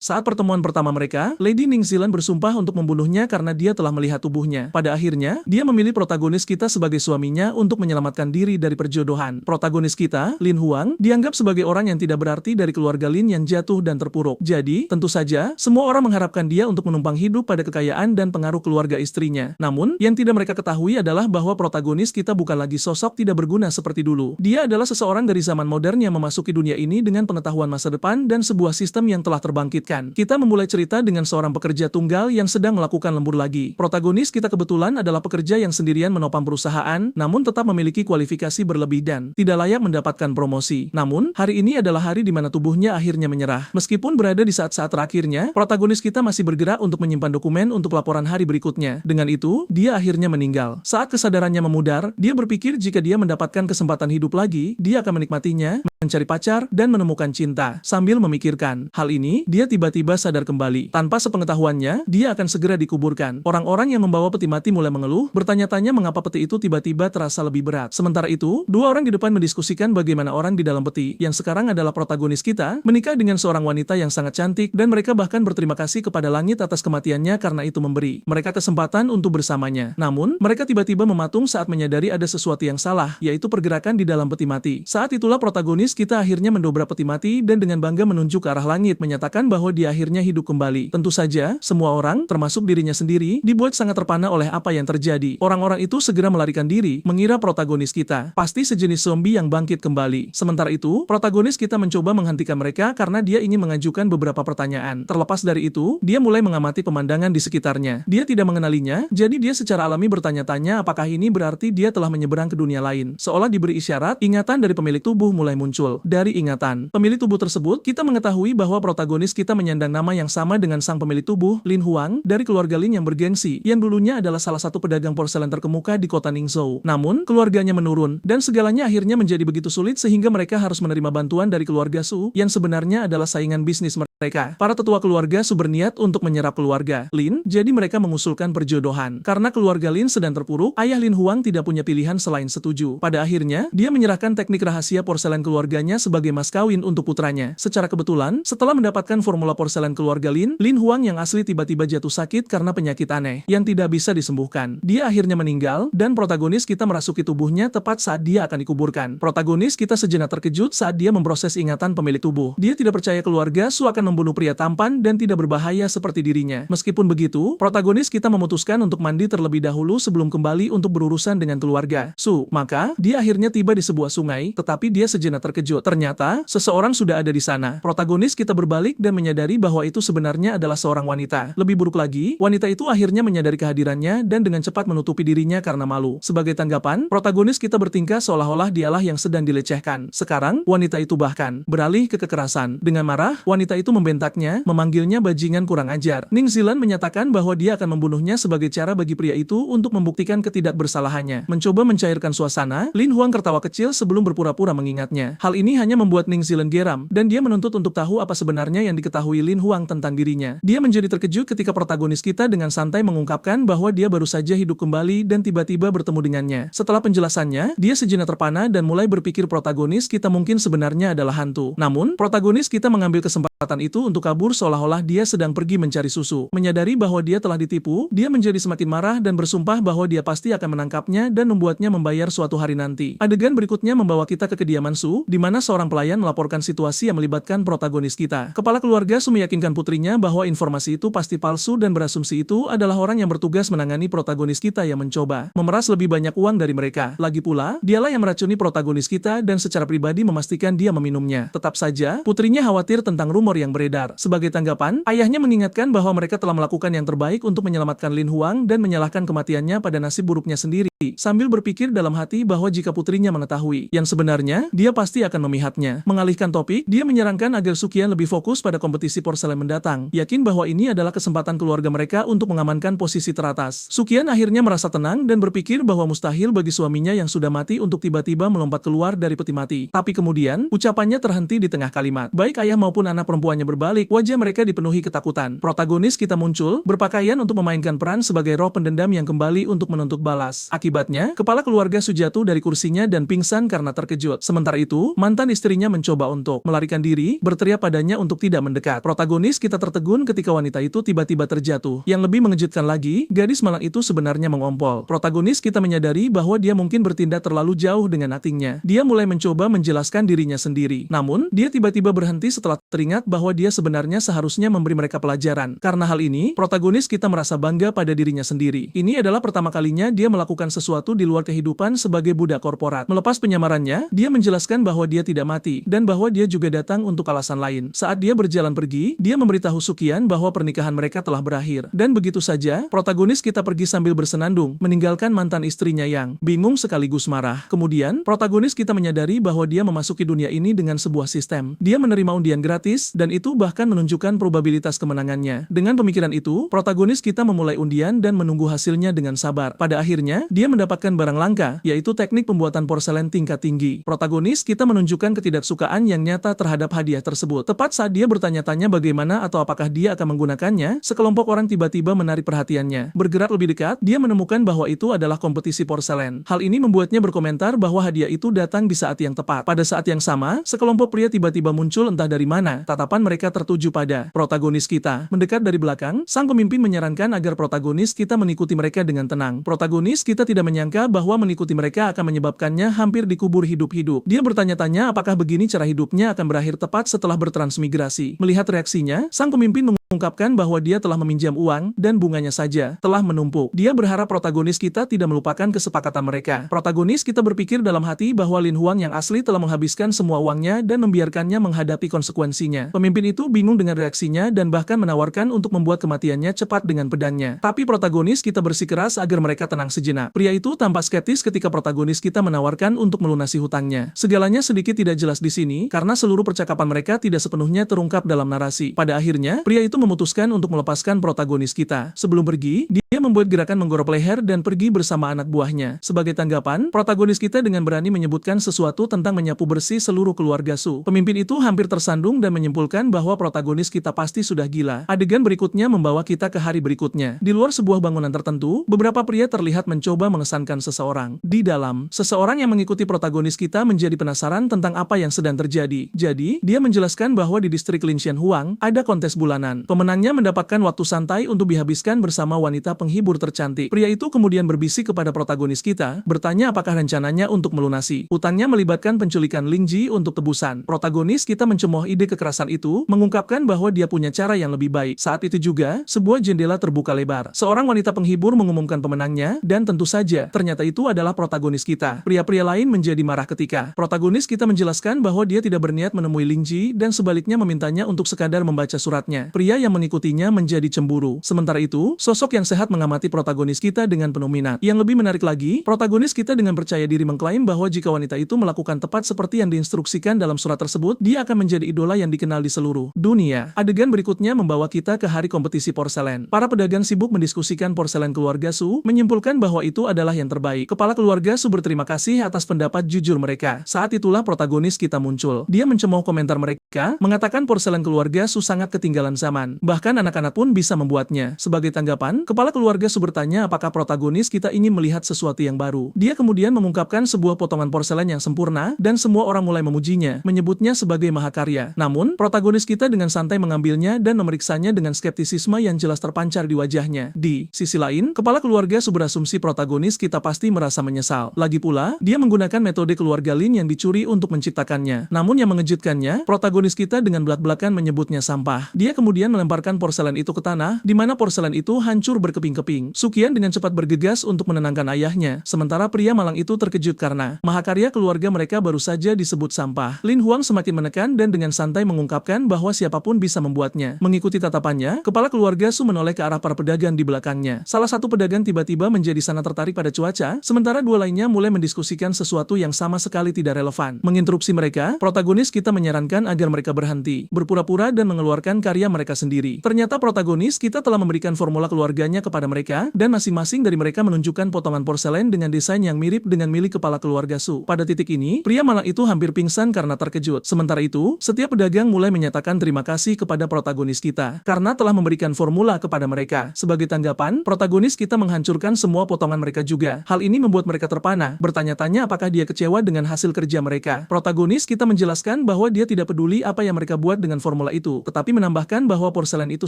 Saat pertemuan pertama mereka, Lady Ningxilan bersumpah untuk membunuhnya karena dia telah melihat tubuhnya. Pada akhirnya, dia memilih protagonis kita sebagai suaminya untuk menyelamatkan diri dari perjodohan. Protagonis kita, Lin Huang, dianggap sebagai orang yang tidak berarti dari keluarga Lin yang jatuh dan terpuruk. Jadi, tentu saja, semua orang mengharapkan dia untuk menumpang hidup pada kekayaan dan pengaruh keluarga istrinya. Namun, yang tidak mereka ketahui adalah bahwa protagonis kita bukan lagi sosok tidak berguna seperti dulu. Dia adalah seseorang dari zaman modern yang memasuki dunia ini dengan pengetahuan masa depan dan sebuah sistem yang telah terbangkitkan. Kita memulai cerita dengan seorang pekerja tunggal yang sedang melakukan lembur lagi. Protagonis kita kebetulan adalah pekerja yang sendirian menopang perusahaan, namun tetap memiliki kualifikasi berlebih dan tidak layak mendapatkan promosi. Namun, hari ini adalah hari di mana tubuhnya akhirnya menyerah. Meskipun berada di saat-saat terakhirnya, protagonis kita masih bergerak untuk menyimpan dokumen untuk laporan hari berikutnya. Dengan itu, dia akhirnya meninggal. Saat kesadarannya memudar, dia berpikir jika dia mendapatkan kesempatan hidup lagi, dia akan menikmatinya, mencari pacar, dan menemukan cinta. Sambil memikirkan hal ini, dia tiba-tiba sadar kembali. Tanpa sepengetahuannya, dia akan segera dikuburkan. Orang-orang yang membawa peti mati mulai mengeluh, bertanya-tanya mengapa peti itu tiba-tiba terasa lebih berat. Sementara itu, dua orang di depan mendiskusikan bagaimana orang di dalam peti, yang sekarang adalah protagonis kita, menikah dengan seorang wanita yang sangat cantik, dan mereka bahkan berterima kasih kepada langit atas kematiannya karena itu memberi mereka kesempatan untuk bersamanya. Namun, mereka tiba-tiba mematung saat menyadari ada sesuatu yang salah, yaitu pergerakan di dalam peti mati. Saat itulah protagonis kita akhirnya mendobrak peti mati dan dengan bangga menunjuk ke arah langit, menyatakan bahwa dia akhirnya hidup kembali. Tentu saja, semua orang, termasuk dirinya sendiri, dibuat sangat terpana oleh apa yang terjadi. Orang-orang itu segera melarikan diri, mengira protagonis kita pasti sejenis zombie yang bangkit kembali. Sementara itu, protagonis kita mencoba menghentikan mereka karena dia ingin mengajukan beberapa pertanyaan. Terlepas dari itu, dia mulai mengamati pemandangan di sekitarnya. Dia tidak mengenalinya, jadi dia secara alami bertanya-tanya apakah ini berarti dia telah menyeberang ke dunia lain. Seolah diberi isyarat, ingatan dari pemilik tubuh mulai muncul. Dari ingatan pemilik tubuh tersebut, kita mengetahui bahwa protagonis kita menyandang nama yang sama dengan sang pemilik tubuh, Lin Huang, dari keluarga Lin yang bergengsi, yang dulunya adalah salah satu pedagang porselen terkemuka di kota Ningzhou. Namun, keluarganya menurun, dan segalanya akhirnya menjadi begitu sulit sehingga mereka harus menerima bantuan dari keluarga Su, yang sebenarnya adalah saingan bisnis mereka. Para tetua keluarga Su berniat untuk menyerap keluarga Lin, jadi mereka mengusulkan perjodohan. Karena keluarga Lin sedang terpuruk, ayah Lin Huang tidak punya pilihan selain setuju. Pada akhirnya, dia menyerahkan teknik rahasia porselen keluarganya sebagai mas kawin untuk putranya. Secara kebetulan, setelah mendapatkan formula porselen keluarga Lin, Lin Huang yang asli tiba-tiba jatuh sakit karena penyakit aneh yang tidak bisa disembuhkan. Dia akhirnya meninggal, dan protagonis kita merasuki tubuhnya tepat saat dia akan dikuburkan. Protagonis kita sejenak terkejut saat dia memproses ingatan pemilik tubuh. Dia tidak percaya keluarga Su akan membunuh pria tampan dan tidak berbahaya seperti dirinya. Meskipun begitu, protagonis kita memutuskan untuk mandi terlebih dahulu sebelum kembali untuk berurusan dengan keluarga Su. Maka, dia akhirnya tiba di sebuah sungai, tetapi dia sejenak terkejut. Ternyata, seseorang sudah ada di sana. Protagonis kita berbalik dan menyadari bahwa itu sebenarnya adalah seorang wanita. Lebih buruk lagi, wanita itu akhirnya menyadari kehadirannya dan dengan cepat menutupi dirinya karena malu. Sebagai tanggapan, protagonis kita bertingkah seolah-olah dialah yang sedang dilecehkan. Sekarang, wanita itu bahkan beralih ke kekerasan. Dengan marah, wanita itu membentaknya, memanggilnya bajingan kurang ajar. Ningxilan menyatakan bahwa dia akan membunuhnya sebagai cara bagi pria itu untuk membuktikan ketidakbersalahannya. Mencoba mencairkan suasana, Lin Huang tertawa kecil sebelum berpura-pura mengingatnya. Hal ini hanya membuat Ningxilan geram, dan dia menuntut untuk tahu apa sebenarnya yang diketahui Lin Huang tentang dirinya. Dia menjadi terkejut ketika protagonis kita dengan santai mengungkapkan bahwa dia baru saja hidup kembali dan tiba-tiba bertemu dengannya. Setelah penjelasannya, dia sejenak terpana dan mulai berpikir protagonis kita mungkin sebenarnya adalah hantu. Namun, protagonis kita mengambil kesempatan itu untuk kabur seolah-olah dia sedang pergi mencari susu. Menyadari bahwa dia telah ditipu, dia menjadi semakin marah dan bersumpah bahwa dia pasti akan menangkapnya dan membuatnya membayar suatu hari nanti. Adegan berikutnya membawa kita ke kediaman Su, di mana seorang pelayan melaporkan situasi yang melibatkan protagonis kita. Kepala keluarga Su meyakinkan putrinya bahwa informasi itu pasti palsu dan berasumsi itu adalah orang yang bertugas menangani protagonis kita yang mencoba memeras lebih banyak uang dari mereka. Lagi pula, dialah yang meracuni protagonis kita dan secara pribadi memastikan dia meminumnya. Tetap saja, putrinya khawatir tentang rumor yang beredar. Sebagai tanggapan, ayahnya mengingatkan bahwa mereka telah melakukan yang terbaik untuk menyelamatkan Lin Huang dan menyalahkan kematiannya pada nasib buruknya sendiri. Sambil berpikir dalam hati bahwa jika putrinya mengetahui yang sebenarnya, dia pasti akan memihaknya. Mengalihkan topik, dia menyarankan agar Suqian lebih fokus pada kompetisi porselen mendatang. Yakin bahwa ini adalah kesempatan keluarga mereka untuk mengamankan posisi teratas. Suqian akhirnya merasa tenang dan berpikir bahwa mustahil bagi suaminya yang sudah mati untuk tiba-tiba melompat keluar dari peti mati. Tapi kemudian, ucapannya terhenti di tengah kalimat. Baik ayah maupun anak perempuannya berbalik, wajah mereka dipenuhi ketakutan. Protagonis kita muncul, berpakaian untuk memainkan peran sebagai roh pendendam yang kembali untuk menuntut balas. Akibatnya, Akibatnya, kepala keluarga Su jatuh dari kursinya dan pingsan karena terkejut. Sementara itu, mantan istrinya mencoba untuk melarikan diri, berteriak padanya untuk tidak mendekat. Protagonis kita tertegun ketika wanita itu tiba-tiba terjatuh. Yang lebih mengejutkan lagi, gadis malang itu sebenarnya mengompol. Protagonis kita menyadari bahwa dia mungkin bertindak terlalu jauh dengan aktingnya. Dia mulai mencoba menjelaskan dirinya sendiri. Namun, dia tiba-tiba berhenti setelah teringat bahwa dia sebenarnya seharusnya memberi mereka pelajaran. Karena hal ini, protagonis kita merasa bangga pada dirinya sendiri. Ini adalah pertama kalinya dia melakukan sesuatu di luar kehidupan sebagai budak korporat. Melepas penyamarannya, dia menjelaskan bahwa dia tidak mati, dan bahwa dia juga datang untuk alasan lain. Saat dia berjalan pergi, dia memberitahu Sukian bahwa pernikahan mereka telah berakhir. Dan begitu saja, protagonis kita pergi sambil bersenandung, meninggalkan mantan istrinya yang bingung sekaligus marah. Kemudian, protagonis kita menyadari bahwa dia memasuki dunia ini dengan sebuah sistem. Dia menerima undian gratis, dan itu bahkan menunjukkan probabilitas kemenangannya. Dengan pemikiran itu, protagonis kita memulai undian dan menunggu hasilnya dengan sabar. Pada akhirnya, dia mendapatkan barang langka, yaitu teknik pembuatan porselen tingkat tinggi. Protagonis kita menunjukkan ketidaksukaan yang nyata terhadap hadiah tersebut. Tepat saat dia bertanya-tanya bagaimana atau apakah dia akan menggunakannya, sekelompok orang tiba-tiba menarik perhatiannya. Bergerak lebih dekat, dia menemukan bahwa itu adalah kompetisi porselen. Hal ini membuatnya berkomentar bahwa hadiah itu datang di saat yang tepat. Pada saat yang sama, sekelompok pria tiba-tiba muncul entah dari mana. Tatapan mereka tertuju pada protagonis kita. Mendekat dari belakang, sang pemimpin menyarankan agar protagonis kita mengikuti mereka dengan tenang. Protagonis kita tidak menyangka bahwa mengikuti mereka akan menyebabkannya hampir dikubur hidup-hidup. Dia bertanya-tanya apakah begini cara hidupnya akan berakhir tepat setelah bertransmigrasi. Melihat reaksinya, sang pemimpin mengungkapkan bahwa dia telah meminjam uang dan bunganya saja telah menumpuk. Dia berharap protagonis kita tidak melupakan kesepakatan mereka. Protagonis kita berpikir dalam hati bahwa Lin Huang yang asli telah menghabiskan semua uangnya dan membiarkannya menghadapi konsekuensinya. Pemimpin itu bingung dengan reaksinya dan bahkan menawarkan untuk membuat kematiannya cepat dengan pedangnya. Tapi protagonis kita bersikeras agar mereka tenang sejenak. Pria itu tampak skeptis ketika protagonis kita menawarkan untuk melunasi hutangnya. Segalanya sedikit tidak jelas di sini karena seluruh percakapan mereka tidak sepenuhnya terungkap dalam narasi. Pada akhirnya, pria itu memutuskan untuk melepaskan protagonis kita. Sebelum pergi, dia membuat gerakan menggorok leher dan pergi bersama anak buahnya. Sebagai tanggapan, protagonis kita dengan berani menyebutkan sesuatu tentang menyapu bersih seluruh keluarga Su. Pemimpin itu hampir tersandung dan menyimpulkan bahwa protagonis kita pasti sudah gila. Adegan berikutnya membawa kita ke hari berikutnya. Di luar sebuah bangunan tertentu, beberapa pria terlihat mencoba mengesankan seseorang. Di dalam, seseorang yang mengikuti protagonis kita menjadi penasaran tentang apa yang sedang terjadi. Jadi, dia menjelaskan bahwa di distrik Linshan Huang ada kontes bulanan. Pemenangnya mendapatkan waktu santai untuk dihabiskan bersama wanita penghibur tercantik. Pria itu kemudian berbisik kepada protagonis kita, bertanya apakah rencananya untuk melunasi utangnya melibatkan penculikan Ling Ji untuk tebusan. Protagonis kita mencemooh ide kekerasan itu, mengungkapkan bahwa dia punya cara yang lebih baik. Saat itu juga, sebuah jendela terbuka lebar. Seorang wanita penghibur mengumumkan pemenangnya, dan tentu saja, ternyata itu adalah protagonis kita. Pria-pria lain menjadi marah ketika protagonis kita menjelaskan bahwa dia tidak berniat menemui Ling Ji dan sebaliknya memintanya untuk sekadar membaca suratnya. Pria yang mengikutinya menjadi cemburu. Sementara itu, sosok yang sehat mengamati protagonis kita dengan penuh minat. Yang lebih menarik lagi, protagonis kita dengan percaya diri mengklaim bahwa jika wanita itu melakukan tepat seperti yang diinstruksikan dalam surat tersebut, dia akan menjadi idola yang dikenal di seluruh dunia. Adegan berikutnya membawa kita ke hari kompetisi porselen. Para pedagang sibuk mendiskusikan porselen keluarga Su, menyimpulkan bahwa itu adalah yang terbaik. Kepala keluarga Su berterima kasih atas pendapat jujur mereka. Saat itulah protagonis kita muncul. Dia mencemooh komentar mereka, mengatakan porselen keluarga Su sangat ketinggalan zaman. Bahkan anak-anak pun bisa membuatnya. Sebagai tanggapan, kepala keluarga Su bertanya apakah protagonis kita ingin melihat sesuatu yang baru. Dia kemudian mengungkapkan sebuah potongan porselen yang sempurna, dan semua orang mulai memujinya, menyebutnya sebagai mahakarya. Namun, protagonis kita dengan santai mengambilnya dan memeriksanya dengan skeptisisme yang jelas terpancar di wajahnya. Di sisi lain, kepala keluarga Su berasumsi protagonis kita pasti merasa menyesal. Lagi pula, dia menggunakan metode keluarga Lin yang dicuri untuk menciptakannya. Namun yang mengejutkannya, protagonis kita dengan belak-belakan menyebutnya sampah. Dia kemudian melemparkan porselen itu ke tanah, di mana porselen itu hancur berkeping-keping. Sukian dengan cepat bergegas untuk menenangkan ayahnya, sementara pria malang itu terkejut karena mahakarya keluarga mereka baru saja disebut sampah. Lin Huang semakin menekan dan dengan santai mengungkapkan bahwa siapapun bisa membuatnya. Mengikuti tatapannya, kepala keluarga Su menoleh ke arah para pedagang di belakangnya. Salah satu pedagang tiba-tiba menjadi sangat tertarik pada cuaca, sementara dua lainnya mulai mendiskusikan sesuatu yang sama sekali tidak relevan. Menginterupsi mereka, protagonis kita menyarankan agar mereka berhenti, berpura-pura dan mengeluarkan karya mereka sendiri. Ternyata protagonis kita telah memberikan formula keluarganya kepada mereka, dan masing-masing dari mereka menunjukkan potongan porselen dengan desain yang mirip dengan milik kepala keluarga Su. Pada titik ini, pria malang itu hampir pingsan karena terkejut. Sementara itu, setiap pedagang mulai menyatakan terima kasih kepada protagonis kita, karena telah memberikan formula kepada mereka. Sebagai tanggapan, protagonis kita menghancurkan semua potongan mereka juga. Hal ini membuat mereka terpana, bertanya-tanya apakah dia kecewa dengan hasil kerja mereka. Protagonis kita menjelaskan bahwa dia tidak peduli apa yang mereka buat dengan formula itu, tetapi menambahkan bahwa porselen itu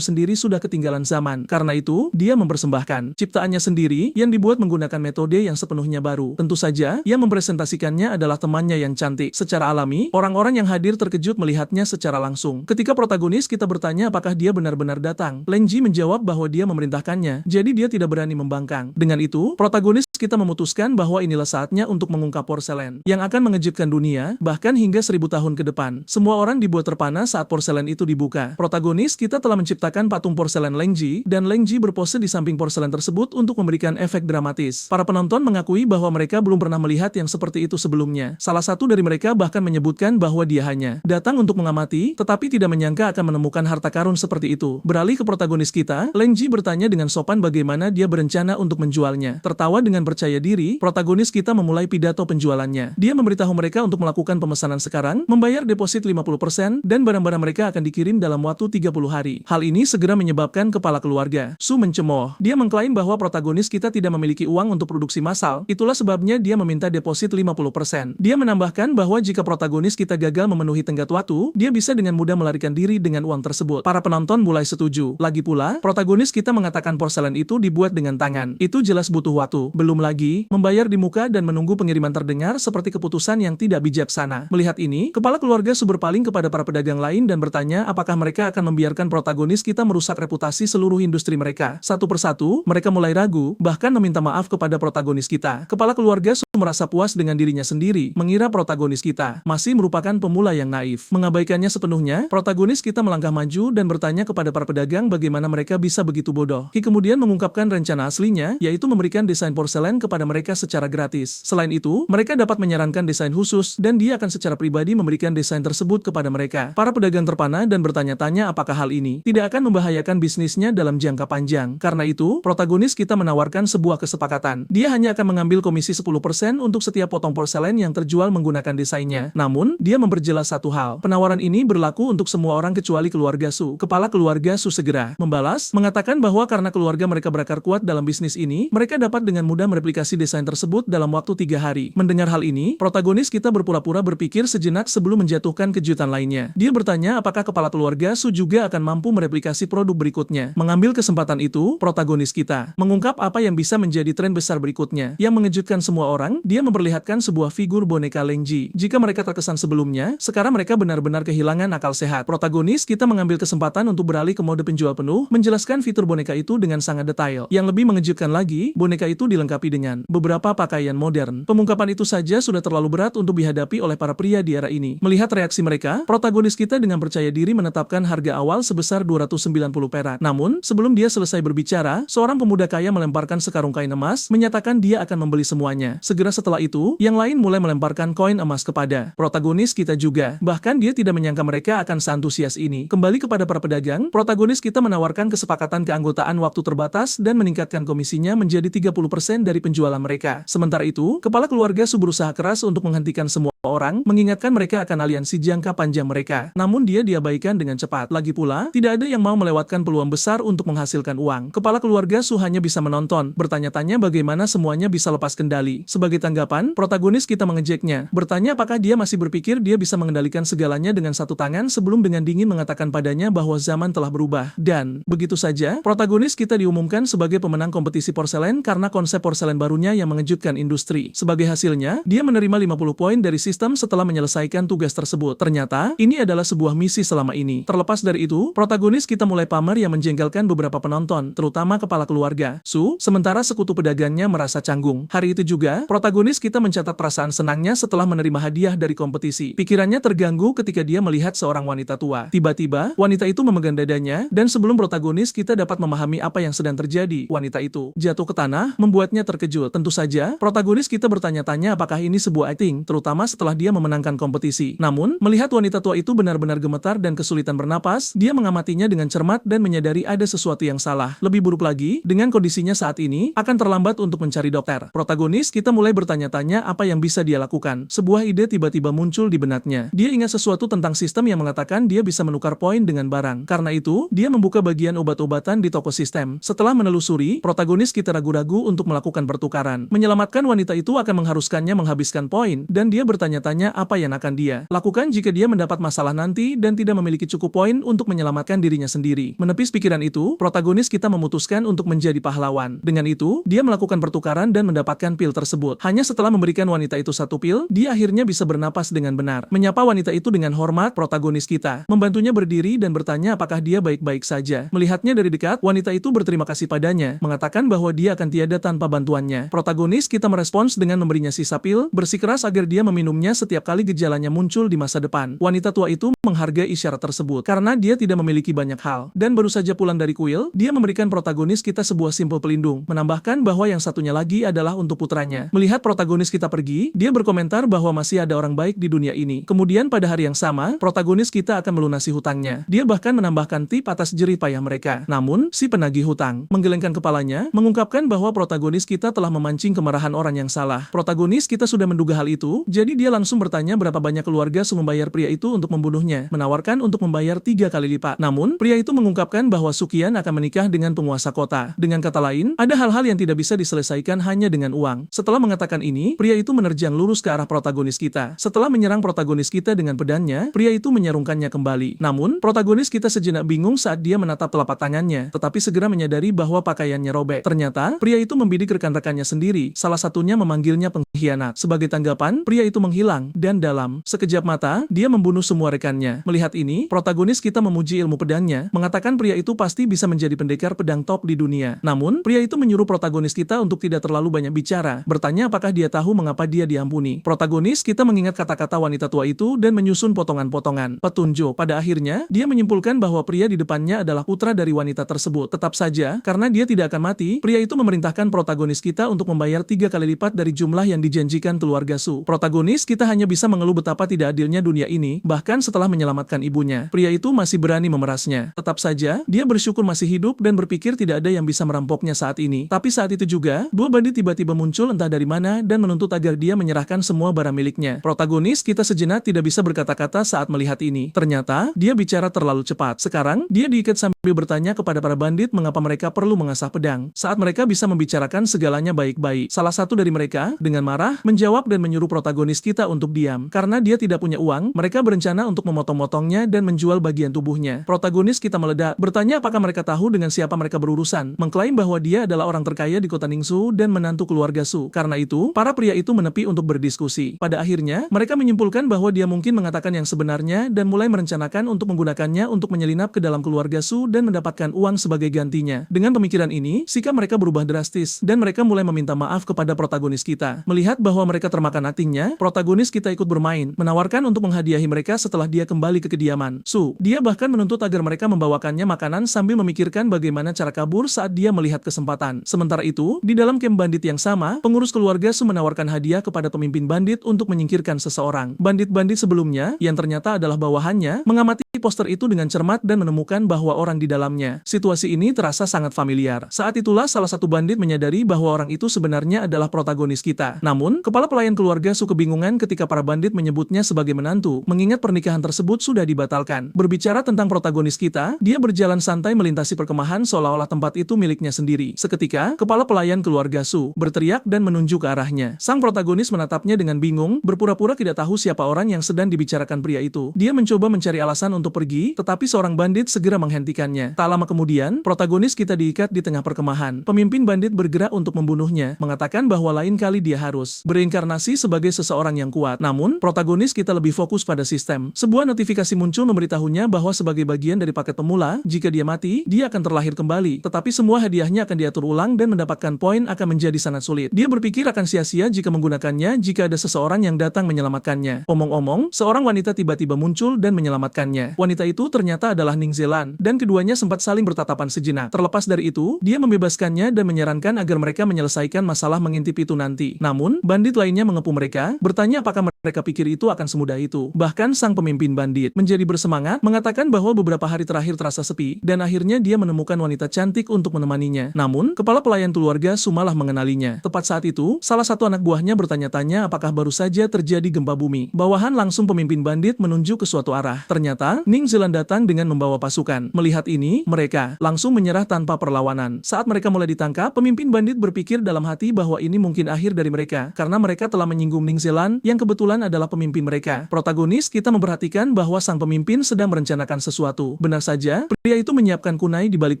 sendiri sudah ketinggalan zaman. Karena itu, dia mempersembahkan ciptaannya sendiri yang dibuat menggunakan metode yang sepenuhnya baru. Tentu saja, yang mempresentasikannya adalah temannya yang cantik. Secara alami, orang-orang yang hadir terkejut melihatnya secara langsung. Ketika protagonis kita bertanya apakah dia benar-benar datang, Leng Ji menjawab bahwa dia memerintahkannya, jadi dia tidak berani membangkang. Dengan itu, protagonis kita memutuskan bahwa inilah saatnya untuk mengungkap porselen yang akan mengejutkan dunia, bahkan hingga 1000 tahun ke depan. Semua orang dibuat terpana saat porselen itu dibuka. Protagonis kita telah menciptakan patung porselen Leng Ji, dan Leng Ji berpose di samping porselen tersebut untuk memberikan efek dramatis. Para penonton mengakui bahwa mereka belum pernah melihat yang seperti itu sebelumnya. Salah satu dari mereka bahkan menyebutkan bahwa dia hanya datang untuk mengamati, tetapi tidak menyangka akan menemukan harta karun seperti itu. Beralih ke protagonis kita, Leng Ji bertanya dengan sopan bagaimana dia berencana untuk menjualnya. Tertawa dengan percaya diri, protagonis kita memulai pidato penjualannya. Dia memberitahu mereka untuk melakukan pemesanan sekarang, membayar deposit 50%, dan barang-barang mereka akan dikirim dalam waktu 30 hari. Hal ini segera menyebabkan kepala keluarga Su mencemooh. Dia mengklaim bahwa protagonis kita tidak memiliki uang untuk produksi massal, itulah sebabnya dia meminta deposit 50%. Dia menambahkan bahwa jika protagonis kita gagal memenuhi tenggat waktu, dia bisa dengan mudah melarikan diri dengan uang tersebut. Para penonton mulai setuju. Lagi pula, protagonis kita mengatakan porselen itu dibuat dengan tangan. Itu jelas butuh waktu. Belum lagi, membayar di muka dan menunggu pengiriman terdengar seperti keputusan yang tidak bijaksana. Melihat ini, kepala keluarga Su berpaling kepada para pedagang lain dan bertanya apakah mereka akan membiarkan protagonis kita merusak reputasi seluruh industri mereka. Satu persatu, mereka mulai ragu, bahkan meminta maaf kepada protagonis kita. Kepala keluarga Su merasa puas dengan dirinya sendiri, mengira protagonis kita masih merupakan pemula yang naif. Mengabaikannya sepenuhnya, protagonis kita melangkah maju dan bertanya kepada para pedagang bagaimana mereka bisa begitu bodoh. Ki kemudian mengungkapkan rencana aslinya, yaitu memberikan desain porselen kepada mereka secara gratis. Selain itu, mereka dapat menyarankan desain khusus, dan dia akan secara pribadi memberikan desain tersebut kepada mereka. Para pedagang terpana dan bertanya-tanya apakah hal ini tidak akan membahayakan bisnisnya dalam jangka panjang. Karena itu, protagonis kita menawarkan sebuah kesepakatan. Dia hanya akan mengambil komisi 10% untuk setiap potong porselen yang terjual menggunakan desainnya. Namun, dia memperjelas satu hal. Penawaran ini berlaku untuk semua orang kecuali keluarga Su. Kepala keluarga Su segera membalas, mengatakan bahwa karena keluarga mereka berakar kuat dalam bisnis ini, mereka dapat dengan mudah mereplikasi desain tersebut dalam waktu 3 hari. Mendengar hal ini, protagonis kita berpura-pura berpikir sejenak sebelum menjatuhkan kejutan lainnya. Dia bertanya apakah kepala keluarga Su juga akan mampu mereplikasi produk berikutnya. Mengambil kesempatan itu, protagonis kita mengungkap apa yang bisa menjadi tren besar berikutnya. Yang mengejutkan semua orang, dia memperlihatkan sebuah figur boneka Leng Ji. Jika mereka terkesan sebelumnya, sekarang mereka benar-benar kehilangan akal sehat. Protagonis kita mengambil kesempatan untuk beralih ke mode penjual penuh, menjelaskan fitur boneka itu dengan sangat detail. Yang lebih mengejutkan lagi, boneka itu dilengkapi dengan beberapa pakaian modern. Pengungkapan itu saja sudah terlalu berat untuk dihadapi oleh para pria di era ini. Melihat reaksi mereka, protagonis kita dengan percaya diri menetapkan harga awal sebesar 290 perak. Namun, sebelum dia selesai berbicara, seorang pemuda kaya melemparkan sekarung kain emas, menyatakan dia akan membeli semuanya. Segera setelah itu, yang lain mulai melemparkan koin emas kepada protagonis kita juga. Bahkan dia tidak menyangka mereka akan seantusias ini. Kembali kepada para pedagang, protagonis kita menawarkan kesepakatan keanggotaan waktu terbatas dan meningkatkan komisinya menjadi 30% dari penjualan mereka. Sementara itu, kepala keluarga Su berusaha keras untuk menghentikan semua orang, mengingatkan mereka akan aliansi jangka panjang mereka. Namun dia diabaikan dengan cepat. Lagi pula, tidak ada yang mau melewatkan peluang besar untuk menghasilkan uang. Kepala keluarga Su hanya bisa menonton, bertanya-tanya bagaimana semuanya bisa lepas kendali. Sebagai tanggapan, protagonis kita mengejeknya, bertanya apakah dia masih berpikir dia bisa mengendalikan segalanya dengan satu tangan sebelum dengan dingin mengatakan padanya bahwa zaman telah berubah. Dan, begitu saja, protagonis kita diumumkan sebagai pemenang kompetisi porselen karena konsep porselen barunya yang mengejutkan industri. Sebagai hasilnya, dia menerima 50 poin dari sistem setelah menyelesaikan tugas tersebut. Ternyata, ini adalah sebuah misi selama ini. Terlepas dari itu, protagonis kita mulai pamer yang menjengkelkan beberapa penonton, terutama kepala keluarga Su, sementara sekutu pedagangnya merasa canggung. Hari itu juga, protagonis kita mencatat perasaan senangnya setelah menerima hadiah dari kompetisi. Pikirannya terganggu ketika dia melihat seorang wanita tua. Tiba-tiba, wanita itu memegang dadanya, dan sebelum protagonis kita dapat memahami apa yang sedang terjadi, wanita itu jatuh ke tanah, membuatnya terkejut. Tentu saja, protagonis kita bertanya-tanya apakah ini sebuah acting, terutama setelah dia memenangkan kompetisi. Namun, melihat wanita tua itu benar-benar gemetar dan kesulitan bernapas, dia mengamatinya dengan cermat dan menyadari ada sesuatu yang salah. Lebih buruk lagi, dengan kondisinya saat ini, akan terlambat untuk mencari dokter. Protagonis kita mulai bertanya-tanya apa yang bisa dia lakukan. Sebuah ide tiba-tiba muncul di benaknya. Dia ingat sesuatu tentang sistem yang mengatakan dia bisa menukar poin dengan barang. Karena itu, dia membuka bagian obat-obatan di toko sistem. Setelah menelusuri, protagonis kita ragu-ragu untuk melakukan pertukaran. Menyelamatkan wanita itu akan mengharuskannya menghabiskan poin, dan dia bertanya-tanya apa yang akan dia lakukan jika dia mendapat masalah nanti dan tidak memiliki cukup poin untuk menyelamatkan dirinya sendiri. Menepis pikiran itu, protagonis kita memutuskan untuk menjadi pahlawan. Dengan itu, dia melakukan pertukaran dan mendapatkan pil tersebut. Hanya setelah memberikan wanita itu satu pil, dia akhirnya bisa bernapas dengan benar. Menyapa wanita itu dengan hormat, protagonis kita membantunya berdiri dan bertanya apakah dia baik-baik saja. Melihatnya dari dekat, wanita itu berterima kasih padanya, mengatakan bahwa dia akan tiada tanpa bantuannya. Protagonis kita merespons dengan memberinya sisa pil, bersikeras agar dia meminumnya setiap kali gejalanya muncul di masa depan. Wanita tua itu menghargai isyarat tersebut karena dia tidak memiliki banyak hal. Dan baru saja pulang dari kuil, dia memberikan protagonis kita sebuah simpel pelindung, menambahkan bahwa yang satunya lagi adalah untuk putranya. Melihat protagonis kita pergi, dia berkomentar bahwa masih ada orang baik di dunia ini. Kemudian pada hari yang sama, protagonis kita akan melunasi hutangnya. Dia bahkan menambahkan tip atas jerih payah mereka. Namun, si penagih hutang menggelengkan kepalanya, mengungkapkan bahwa protagonis kita telah memancing kemarahan orang yang salah. Protagonis kita sudah menduga hal itu, jadi dia langsung bertanya berapa banyak keluarga membayar pria itu untuk membunuhnya, menawarkan untuk membayar 3 kali lipat. Namun, pria itu mengungkapkan bahwa Sukian akan menikah dengan penguasa kota. Dengan kata lain, ada hal-hal yang tidak bisa diselesaikan hanya dengan uang. Setelah mengatakan ini, pria itu menerjang lurus ke arah protagonis kita. Setelah menyerang protagonis kita dengan pedangnya, pria itu menyarungkannya kembali. Namun, protagonis kita sejenak bingung saat dia menatap telapak tangannya, tetapi segera menyadari bahwa pakaiannya robek. Ternyata, pria itu membidik rekan-rekannya sendiri, salah satunya memanggilnya pengkhianat. Sebagai tanggapan, pria itu menghilang, dan dalam sekejap mata, dia membunuh semua rekannya. Melihat ini, protagonis kita memuji ilmu pedangnya, mengatakan pria itu pasti bisa menjadi pendekar pedang top di dunia. Namun, pria itu menyuruh protagonis kita untuk tidak terlalu banyak bicara, bertanya apakah dia tahu mengapa dia diampuni. Protagonis kita mengingat kata-kata wanita tua itu dan menyusun potongan-potongan petunjuk. Pada akhirnya, dia menyimpulkan bahwa pria di depannya adalah putra dari wanita tersebut. Tetap saja, karena dia tidak akan mati, pria itu memerintahkan protagonis kita untuk membayar 3 kali lipat dari jumlah yang dijanjikan keluarga Su. Protagonis kita hanya bisa mengeluh betapa tidak adilnya dunia ini, bahkan setelah menyelamatkan ibunya. Pria itu masih berani memerasnya. Tetap saja, dia bersyukur masih hidup dan berpikir tidak ada yang bisa merampoknya saat ini. Tapi saat itu juga, 2 bandit tiba-tiba muncul entah dari mana dan menuntut agar dia menyerahkan semua barang miliknya. Protagonis kita sejenak tidak bisa berkata-kata saat melihat ini. Ternyata, dia bicara terlalu cepat. Sekarang, dia diikat sambil bertanya kepada para bandit mengapa mereka perlu mengasah pedang, saat mereka bisa membicarakan segalanya baik-baik. Salah satu dari mereka, dengan marah, menjawab dan menyuruh protagonis kita untuk diam. Karena dia tidak punya uang, mereka berencana untuk memotong-motongnya dan menjual bagian tubuhnya. Protagonis kita meledak, bertanya apakah mereka tahu dengan siapa mereka berurusan, mengklaim bahwa dia adalah orang terkaya di kota Ningsu dan menantu keluarga Su. Karena itu, para pria itu menepi untuk berdiskusi. Pada akhirnya, mereka menyimpulkan bahwa dia mungkin mengatakan yang sebenarnya dan mulai merencanakan untuk menggunakannya untuk menyelinap ke dalam keluarga Su dan mendapatkan uang sebagai gantinya. Dengan pemikiran ini, sikap mereka berubah drastis dan mereka mulai meminta maaf kepada protagonis kita. Melihat bahwa mereka termakan aktingnya, protagonis kita ikut bermain, menawarkan untuk menghadiahi mereka setelah dia kembali ke kediaman Su. Dia bahkan menuntut agar mereka membawakannya makanan sambil memikirkan bagaimana cara kabur saat dia melihat kesempatan. Sementara itu, di dalam kamp bandit yang sama, pengurus keluarga Su menawarkan hadiah kepada pemimpin bandit untuk menyingkirkan seseorang. Bandit-bandit sebelumnya, yang ternyata adalah bawahannya, mengamati poster itu dengan cermat dan menemukan bahwa orang di dalamnya. Situasi ini terasa sangat familiar. Saat itulah salah satu bandit menyadari bahwa orang itu sebenarnya adalah protagonis kita. Namun, kepala pelayan keluarga Su kebingungan ketika para bandit menyebutnya sebagai menantu, mengingat pernikahan tersebut sudah dibatalkan. Berbicara tentang protagonis kita, dia berjalan santai melintasi perkemahan seolah-olah tempat itu miliknya sendiri. Seketika, kepala pelayan keluarga Su berteriak dan menunjuk ke arahnya. Sang protagonis menatapnya dengan bingung, berpura-pura tidak tahu siapa orang yang sedang dibicarakan pria itu. Dia mencoba mencari alasan untuk pergi, tetapi seorang bandit segera menghentikannya. Tak lama kemudian, protagonis kita diikat di tengah perkemahan. Pemimpin bandit bergerak untuk membunuhnya, mengatakan bahwa lain kali dia harus berinkarnasi sebagai seseorang yang kuat. Namun, protagonis kita lebih fokus pada sistem. Sebuah notifikasi muncul memberitahunya bahwa sebagai bagian dari paket pemula, jika dia mati, dia akan terlahir kembali. Tetapi semua hadiahnya akan diatur ulang dan mendapatkan poin akan menjadi sangat sulit. Dia berpikir akan sia-sia jika menggunakannya jika ada seseorang yang datang menyelamatkannya. Omong-omong, seorang wanita tiba-tiba muncul dan menyelamatkannya. Wanita itu ternyata adalah Ning Zelan, dan keduanya sempat saling bertatapan sejenak. Terlepas dari itu, dia membebaskannya dan menyarankan agar mereka menyelesaikan masalah mengintip itu nanti. Namun, bandit lainnya mengepung mereka, bertanya apakah mereka pikir itu akan semudah itu. Bahkan sang pemimpin bandit menjadi bersemangat, mengatakan bahwa beberapa hari terakhir terasa sepi, dan akhirnya dia menemukan wanita cantik untuk menemaninya. Namun, kepala pelayan keluarga Su malah mengenalinya. Tepat saat itu, salah satu anak buahnya bertanya-tanya apakah baru saja terjadi gempa bumi. Bawahan langsung pemimpin bandit menunjuk ke suatu arah. Ternyata, Ning Zilan datang dengan membawa pasukan. Melihat ini, mereka langsung menyerah tanpa perlawanan. Saat mereka mulai ditangkap, pemimpin bandit berpikir dalam hati bahwa ini mungkin akhir dari mereka, karena mereka telah menyinggung Ning Zilan yang kebetulan adalah pemimpin mereka. Protagonis kita memperhatikan bahwa sang pemimpin sedang merencanakan sesuatu. Benar saja, pria itu menyiapkan kunai di balik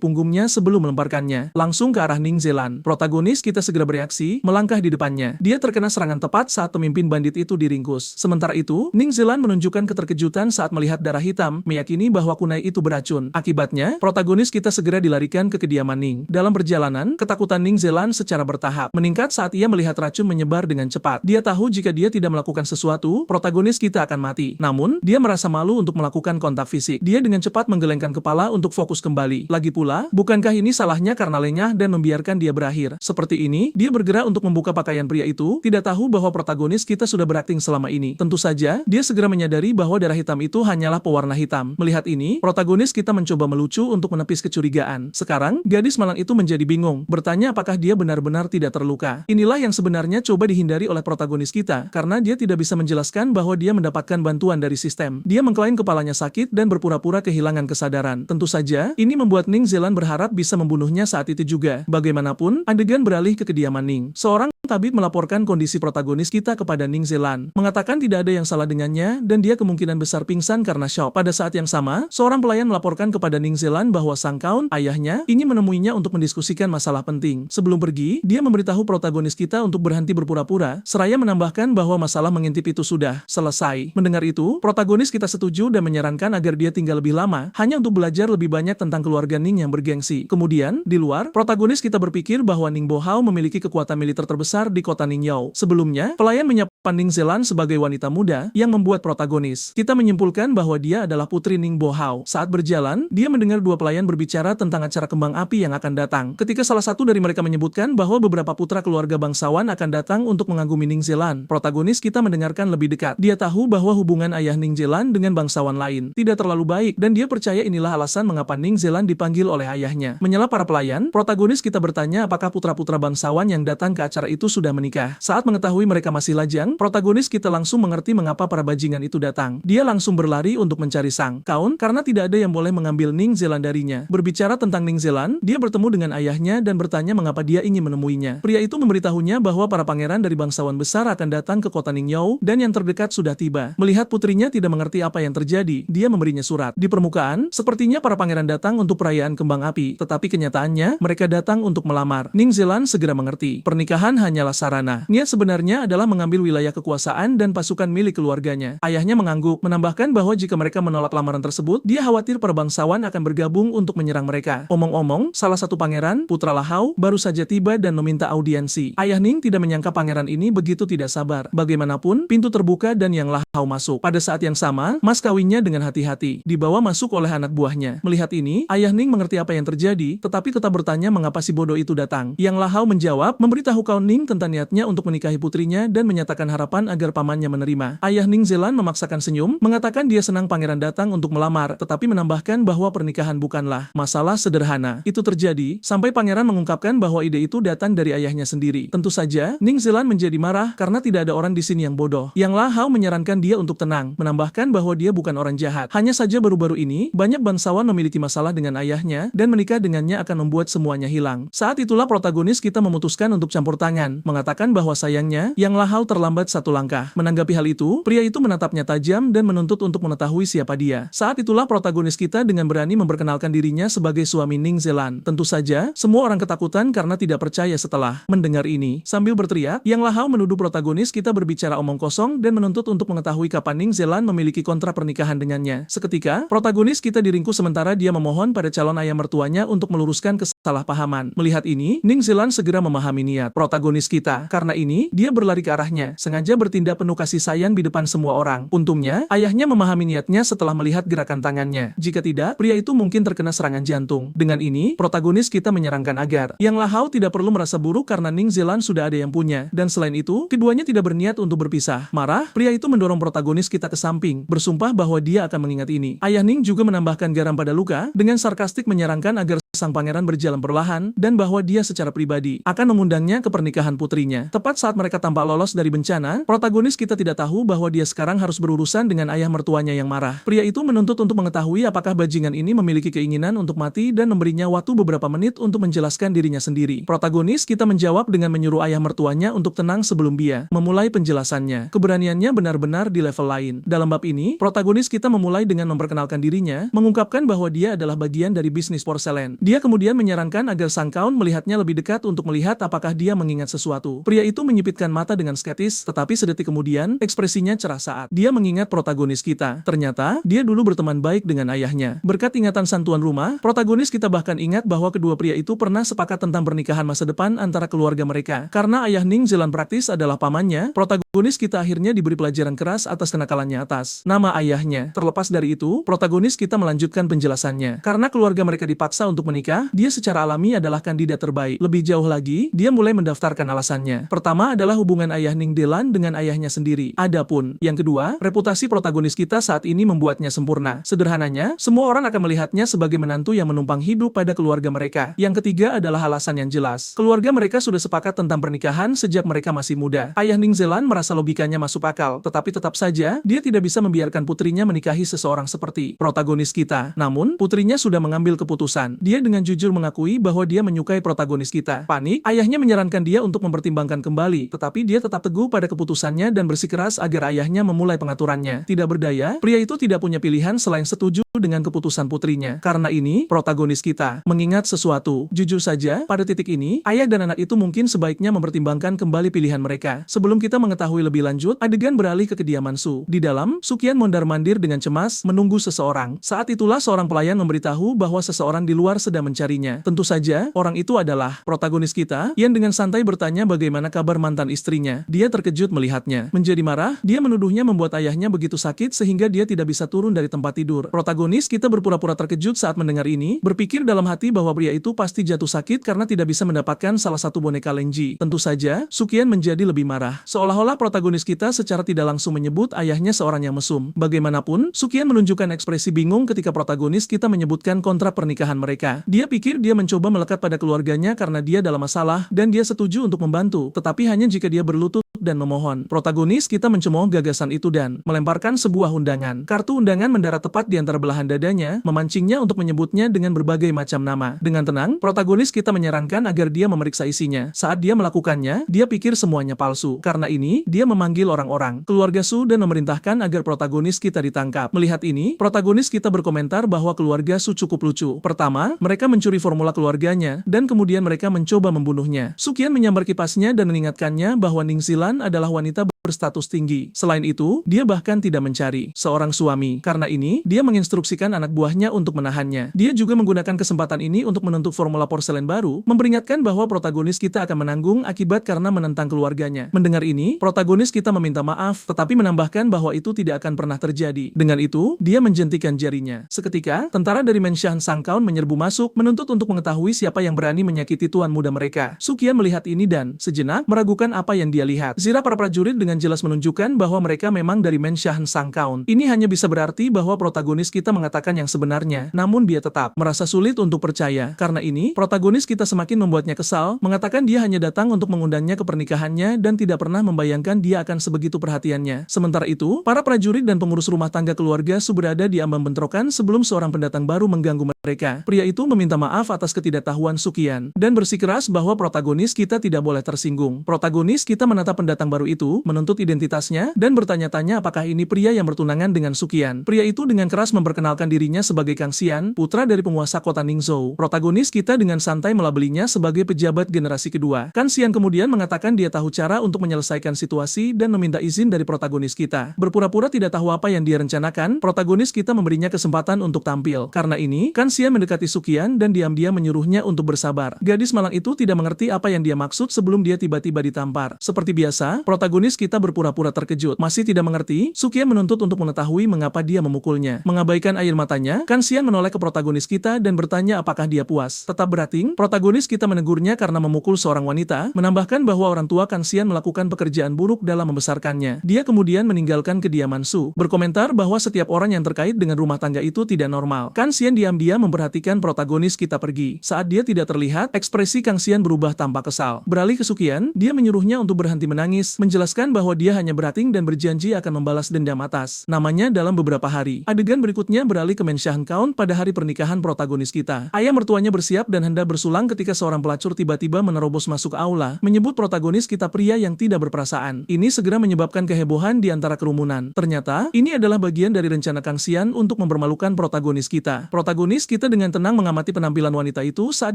punggungnya sebelum melemparkannya langsung ke arah Ning Zilan. Protagonis kita segera bereaksi, melangkah di depannya. Dia terkena serangan tepat saat pemimpin bandit itu diringkus. Sementara itu, Ning Zilan menunjukkan keterkejutan saat melihat darah hitam, meyakini bahwa kunai itu beracun. Akibatnya, protagonis kita segera dilarikan ke kediaman Ning. Dalam perjalanan, ketakutan Ning Zilan secara bertahap meningkat saat ia melihat racun menyebar dengan cepat. Dia tahu jika dia tidak melakukan sesuatu, protagonis kita akan mati. Namun, dia merasa malu untuk melakukan kontak fisik. Dia dengan cepat menggelengkan kepala untuk fokus kembali. Lagi pula, bukankah ini salahnya karena lengah dan membiarkan dia berakhir? Seperti ini, dia bergerak untuk membuka pakaian pria itu, tidak tahu bahwa protagonis kita sudah berakting selama ini. Tentu saja, dia segera menyadari bahwa darah hitam itu hanyalah pewarna hitam. Melihat ini, protagonis kita mencoba melucu untuk menepis kecurigaan. Sekarang, gadis malang itu menjadi bingung, bertanya apakah dia benar-benar tidak terluka. Inilah yang sebenarnya coba dihindari oleh protagonis kita, karena dia tidak bisa menjelaskan bahwa dia mendapatkan bantuan dari sistem. Dia mengklaim kepalanya sakit dan berpura-pura kehilangan kesadaran. Tentu saja, ini membuat Ning Zilan berharap bisa membunuhnya saat itu juga. Bagaimanapun, adegan beralih ke kediaman Ning. Seorang tabib melaporkan kondisi protagonis kita kepada Ning Zilan, mengatakan tidak ada yang salah dengannya dan dia kemungkinan besar pingsan karena shock. Pada saat yang sama, seorang pelayan melaporkan kepada Ning Zilan bahwa sang kaun, ayahnya, ingin menemuinya untuk mendiskusikan masalah penting. Sebelum pergi, dia memberitahu protagonis kita untuk berhenti berpura-pura, seraya menambahkan bahwa masalah mengintip itu sudah selesai. Mendengar itu, protagonis kita setuju dan menyarankan agar dia tinggal lebih lama, hanya untuk belajar lebih banyak tentang keluarga Ning yang bergengsi. Kemudian, di luar, protagonis kita berpikir bahwa Ning Bohao memiliki kekuatan militer terbesar di kota Ningyao. Sebelumnya, pelayan menyapa Ning Zilan sebagai wanita muda yang membuat protagonis kita menyimpulkan bahwa dia adalah putri Ning Bohao. Saat berjalan, dia mendengar dua pelayan berbicara tentang acara kembang api yang akan datang. Ketika salah satu dari mereka menyebutkan bahwa beberapa putra keluarga bangsawan akan datang untuk mengagumi Ning Zilan, protagonis kita mendengarkan lebih dekat. Dia tahu bahwa hubungan ayah Ning Zilan dengan bangsawan lain tidak terlalu baik dan dia percaya inilah alasan mengapa Ning Zilan dipanggil oleh ayahnya. Menyela para pelayan, protagonis kita bertanya apakah putra-putra bangsawan yang datang ke acara itu sudah menikah. Saat mengetahui mereka masih lajang, protagonis kita langsung mengerti mengapa para bajingan itu datang. Dia langsung berlari untuk mencari sang kaun karena tidak ada yang boleh mengambil Ning Zilan darinya. Berbicara tentang Ning Zilan, dia bertemu dengan ayahnya dan bertanya mengapa dia ingin menemuinya. Pria itu memberitahunya bahwa para pangeran dari bangsawan besar akan datang ke kota Ningyao dan yang terdekat sudah tiba. Melihat putrinya tidak mengerti apa yang terjadi, dia memberinya surat. Di permukaan, sepertinya para pangeran datang untuk perayaan kembang api, tetapi kenyataannya mereka datang untuk melamar. Ning Zilan segera mengerti. Pernikahan hanyalah sarana. Niat sebenarnya adalah mengambil wilayah kekuasaan dan pasukan milik keluarganya. Ayahnya mengangguk, menambahkan bahwa jika mereka menolak lamaran tersebut, dia khawatir para bangsawan akan bergabung untuk menyerang mereka. Omong-omong, salah satu pangeran, putra Lahao, baru saja tiba dan meminta audiensi. Ayah Ning tidak menyangka pangeran ini begitu tidak sabar. Bagaimanapun, pintu terbuka dan yang Lahao masuk. Pada saat yang sama, mas kawinnya dengan hati-hati dibawa masuk oleh anak buahnya. Melihat ini, ayah Ning mengerti apa yang terjadi, tetapi tetap bertanya mengapa si bodoh itu datang. Yang Lahao menjawab, memberitahu kaun Ning tentang niatnya untuk menikahi putrinya dan menyatakan harapan agar pamannya menerima. Ayah Ning Zilan memaksakan senyum, mengatakan dia senang pangeran datang untuk melamar, tetapi menambahkan bahwa pernikahan bukanlah masalah sederhana. Itu terjadi sampai pangeran mengungkapkan bahwa ide itu datang dari ayahnya sendiri. Tentu saja, Ning Zilan menjadi marah karena tidak ada orang di sini yang bodoh. Yang Lahao menyarankan dia untuk tenang, menambahkan bahwa dia bukan orang jahat. Hanya saja baru-baru ini, banyak bangsawan memiliki masalah dengan ayahnya dan menikah dengannya akan membuat semuanya hilang. Saat itulah protagonis kita memutuskan untuk campur tangan, mengatakan bahwa sayangnya, Yang Lahao terlambat satu langkah. Menanggapi hal itu, pria itu menatapnya tajam dan menuntut untuk mengetahui siapa dia. Saat itulah protagonis kita dengan berani memperkenalkan dirinya sebagai suami Ning Zilan. Tentu saja, semua orang ketakutan karena tidak percaya setelah mendengar ini. Sambil berteriak, Yang Lahao menuduh protagonis kita berbicara omong kosong dan menuntut untuk mengetahui kapan Ning Zilan memiliki kontrak pernikahan dengannya. Seketika, protagonis kita diringkus sementara dia memohon pada calon ayah mertuanya untuk meluruskan kesalahan kesalahpahaman. Melihat ini, Ning Zilan segera memahami niat protagonis kita. Karena ini, dia berlari ke arahnya, sengaja bertindak penuh kasih sayang di depan semua orang. Untungnya, ayahnya memahami niatnya setelah melihat gerakan tangannya. Jika tidak, pria itu mungkin terkena serangan jantung. Dengan ini, protagonis kita menyarankan agar Yang Lahau tidak perlu merasa buruk karena Ning Zilan sudah ada yang punya. Dan selain itu, keduanya tidak berniat untuk berpisah. Marah, pria itu mendorong protagonis kita ke samping, bersumpah bahwa dia akan mengingat ini. Ayah Ning juga menambahkan garam pada luka, dengan sarkastik menyarankan agar sang pangeran berjalan perlahan, dan bahwa dia secara pribadi akan mengundangnya ke pernikahan putrinya. Tepat saat mereka tampak lolos dari bencana, protagonis kita tidak tahu bahwa dia sekarang harus berurusan dengan ayah mertuanya yang marah. Pria itu menuntut untuk mengetahui apakah bajingan ini memiliki keinginan untuk mati dan memberinya waktu beberapa menit untuk menjelaskan dirinya sendiri. Protagonis kita menjawab dengan menyuruh ayah mertuanya untuk tenang sebelum dia memulai penjelasannya. Keberaniannya benar-benar di level lain. Dalam bab ini, protagonis kita memulai dengan memperkenalkan dirinya, mengungkapkan bahwa dia adalah bagian dari bisnis porselen. Dia kemudian menyarankan agar sang kaun melihatnya lebih dekat untuk melihat apakah dia mengingat sesuatu. Pria itu menyipitkan mata dengan skeptis, tetapi sedetik kemudian, ekspresinya cerah saat dia mengingat protagonis kita. Ternyata, dia dulu berteman baik dengan ayahnya. Berkat ingatan sang tuan rumah, protagonis kita bahkan ingat bahwa kedua pria itu pernah sepakat tentang pernikahan masa depan antara keluarga mereka. Karena ayah Ning Zilan praktis adalah pamannya, protagonis kita akhirnya diberi pelajaran keras atas kenakalannya atas nama ayahnya. Terlepas dari itu, protagonis kita melanjutkan penjelasannya. Karena keluarga mereka dipaksa untuk menikah, dia secara alami adalah kandidat terbaik. Lebih jauh lagi, dia mulai mendaftarkan alasannya. Pertama adalah hubungan ayah Ning Zilan dengan ayahnya sendiri. Adapun yang kedua, reputasi protagonis kita saat ini membuatnya sempurna. Sederhananya, semua orang akan melihatnya sebagai menantu yang menumpang hidup pada keluarga mereka. Yang ketiga adalah alasan yang jelas. Keluarga mereka sudah sepakat tentang pernikahan sejak mereka masih muda. Ayah Ning Zilan merasa logikanya masuk akal, tetapi tetap saja, dia tidak bisa membiarkan putrinya menikahi seseorang seperti protagonis kita. Namun, putrinya sudah mengambil keputusan. Dia dengan jujur mengakui bahwa dia menyukai protagonis kita. Panik, ayahnya menyarankan dia untuk mempertimbangkan kembali, tetapi dia tetap teguh pada keputusannya dan bersikeras agar ayahnya memulai pengaturannya. Tidak berdaya, pria itu tidak punya pilihan selain setuju dengan keputusan putrinya. Karena ini, protagonis kita mengingat sesuatu. Jujur saja, pada titik ini, ayah dan anak itu mungkin sebaiknya mempertimbangkan kembali pilihan mereka. Sebelum kita mengetahui lebih lanjut, adegan beralih ke kediaman Su. Di dalam, Sukian mondar-mandir dengan cemas menunggu seseorang. Saat itulah seorang pelayan memberitahu bahwa seseorang di luar sedang mencarinya. Tentu saja, orang itu adalah protagonis kita, yang dengan santai bertanya bagaimana kabar mantan istrinya. Dia terkejut melihatnya. Menjadi marah, dia menuduhnya membuat ayahnya begitu sakit sehingga dia tidak bisa turun dari tempat tidur. Protagonis kita berpura-pura terkejut saat mendengar ini, berpikir dalam hati bahwa pria itu pasti jatuh sakit karena tidak bisa mendapatkan salah satu boneka Lengji. Tentu saja, Sukian menjadi lebih marah. Seolah-olah protagonis kita secara tidak langsung menyebut ayahnya seorang yang mesum. Bagaimanapun, Sukian menunjukkan ekspresi bingung ketika protagonis kita menyebutkan kontrak pernikahan mereka. Dia pikir dia mencoba melekat pada keluarganya karena dia dalam masalah, dan dia setuju untuk membantu, tetapi hanya jika dia berlutut dan memohon. Protagonis kita mencemooh gagasan itu dan melemparkan sebuah undangan. Kartu undangan mendarat tepat di antara belahan dadanya, memancingnya untuk menyebutnya dengan berbagai macam nama. Dengan tenang, protagonis kita menyarankan agar dia memeriksa isinya. Saat dia melakukannya, dia pikir semuanya palsu. Karena ini, dia memanggil orang-orang, keluarga Su, dan memerintahkan agar protagonis kita ditangkap. Melihat ini, protagonis kita berkomentar bahwa keluarga Su cukup lucu. Pertama, mereka mencuri formula keluarganya, dan kemudian mereka mencoba membunuhnya. Sukian menyambar kipasnya dan mengingatkannya bahwa Ning Zilan adalah wanita berstatus tinggi. Selain itu, dia bahkan tidak mencari seorang suami. Karena ini, dia menginstruksikan anak buahnya untuk menahannya. Dia juga menggunakan kesempatan ini untuk menuntut formula porselen baru, memperingatkan bahwa protagonis kita akan menanggung akibat karena menentang keluarganya. Mendengar ini, protagonis kita meminta maaf, tetapi menambahkan bahwa itu tidak akan pernah terjadi. Dengan itu, dia menjentikan jarinya. Seketika, tentara dari Menshan Sangkaun menyerbu masuk, menuntut untuk mengetahui siapa yang berani menyakiti tuan muda mereka. Sukian melihat ini dan, sejenak, meragukan apa yang dia lihat. Zira para prajurit dengan jelas menunjukkan bahwa mereka memang dari Menshan Sangkaun. Ini hanya bisa berarti bahwa protagonis kita mengatakan yang sebenarnya, namun dia tetap merasa sulit untuk percaya. Karena ini, protagonis kita semakin membuatnya kesal, mengatakan dia hanya datang untuk mengundangnya ke pernikahannya dan tidak pernah membayangkan dia akan sebegitu perhatiannya. Sementara itu, para prajurit dan pengurus rumah tangga keluarga Su berada di ambang bentrokan sebelum seorang pendatang baru mengganggu mereka. Pria itu meminta maaf atas ketidaktahuan Sukian dan bersikeras bahwa protagonis kita tidak boleh tersinggung. Protagonis kita menatap pendatang baru itu, menuntut menuntut identitasnya dan bertanya-tanya apakah ini pria yang bertunangan dengan Sukian. Pria itu dengan keras memperkenalkan dirinya sebagai Kang Xian, putra dari penguasa kota Ningzhou. Protagonis kita dengan santai melabelinya sebagai pejabat generasi kedua. Kang Xian kemudian mengatakan dia tahu cara untuk menyelesaikan situasi dan meminta izin dari protagonis kita. Berpura-pura tidak tahu apa yang dia rencanakan, protagonis kita memberinya kesempatan untuk tampil. Karena ini, Kang Xian mendekati Sukian dan diam-diam menyuruhnya untuk bersabar. Gadis malang itu tidak mengerti apa yang dia maksud sebelum dia tiba-tiba ditampar. Seperti biasa, protagonis kita berpura-pura terkejut. Masih tidak mengerti, Sukian menuntut untuk mengetahui mengapa dia memukulnya. Mengabaikan air matanya, Kang Xian menoleh ke protagonis kita dan bertanya apakah dia puas. Tetap berating, protagonis kita menegurnya karena memukul seorang wanita, menambahkan bahwa orang tua Kang Xian melakukan pekerjaan buruk dalam membesarkannya. Dia kemudian meninggalkan kediaman Su, berkomentar bahwa setiap orang yang terkait dengan rumah tangga itu tidak normal. Kang Xian diam-diam memperhatikan protagonis kita pergi. Saat dia tidak terlihat, ekspresi Kang Xian berubah tanpa kesal. Beralih ke Sukian, dia menyuruhnya untuk berhenti menangis, menjelaskan bahwa dia hanya berating dan berjanji akan membalas dendam atas namanya dalam beberapa hari. Adegan berikutnya beralih ke Menshan Count pada hari pernikahan protagonis kita. Ayah mertuanya bersiap dan hendak bersulang ketika seorang pelacur tiba-tiba menerobos masuk aula, menyebut protagonis kita pria yang tidak berperasaan. Ini segera menyebabkan kehebohan di antara kerumunan. Ternyata, ini adalah bagian dari rencana Kang Xian untuk mempermalukan protagonis kita. Protagonis kita dengan tenang mengamati penampilan wanita itu saat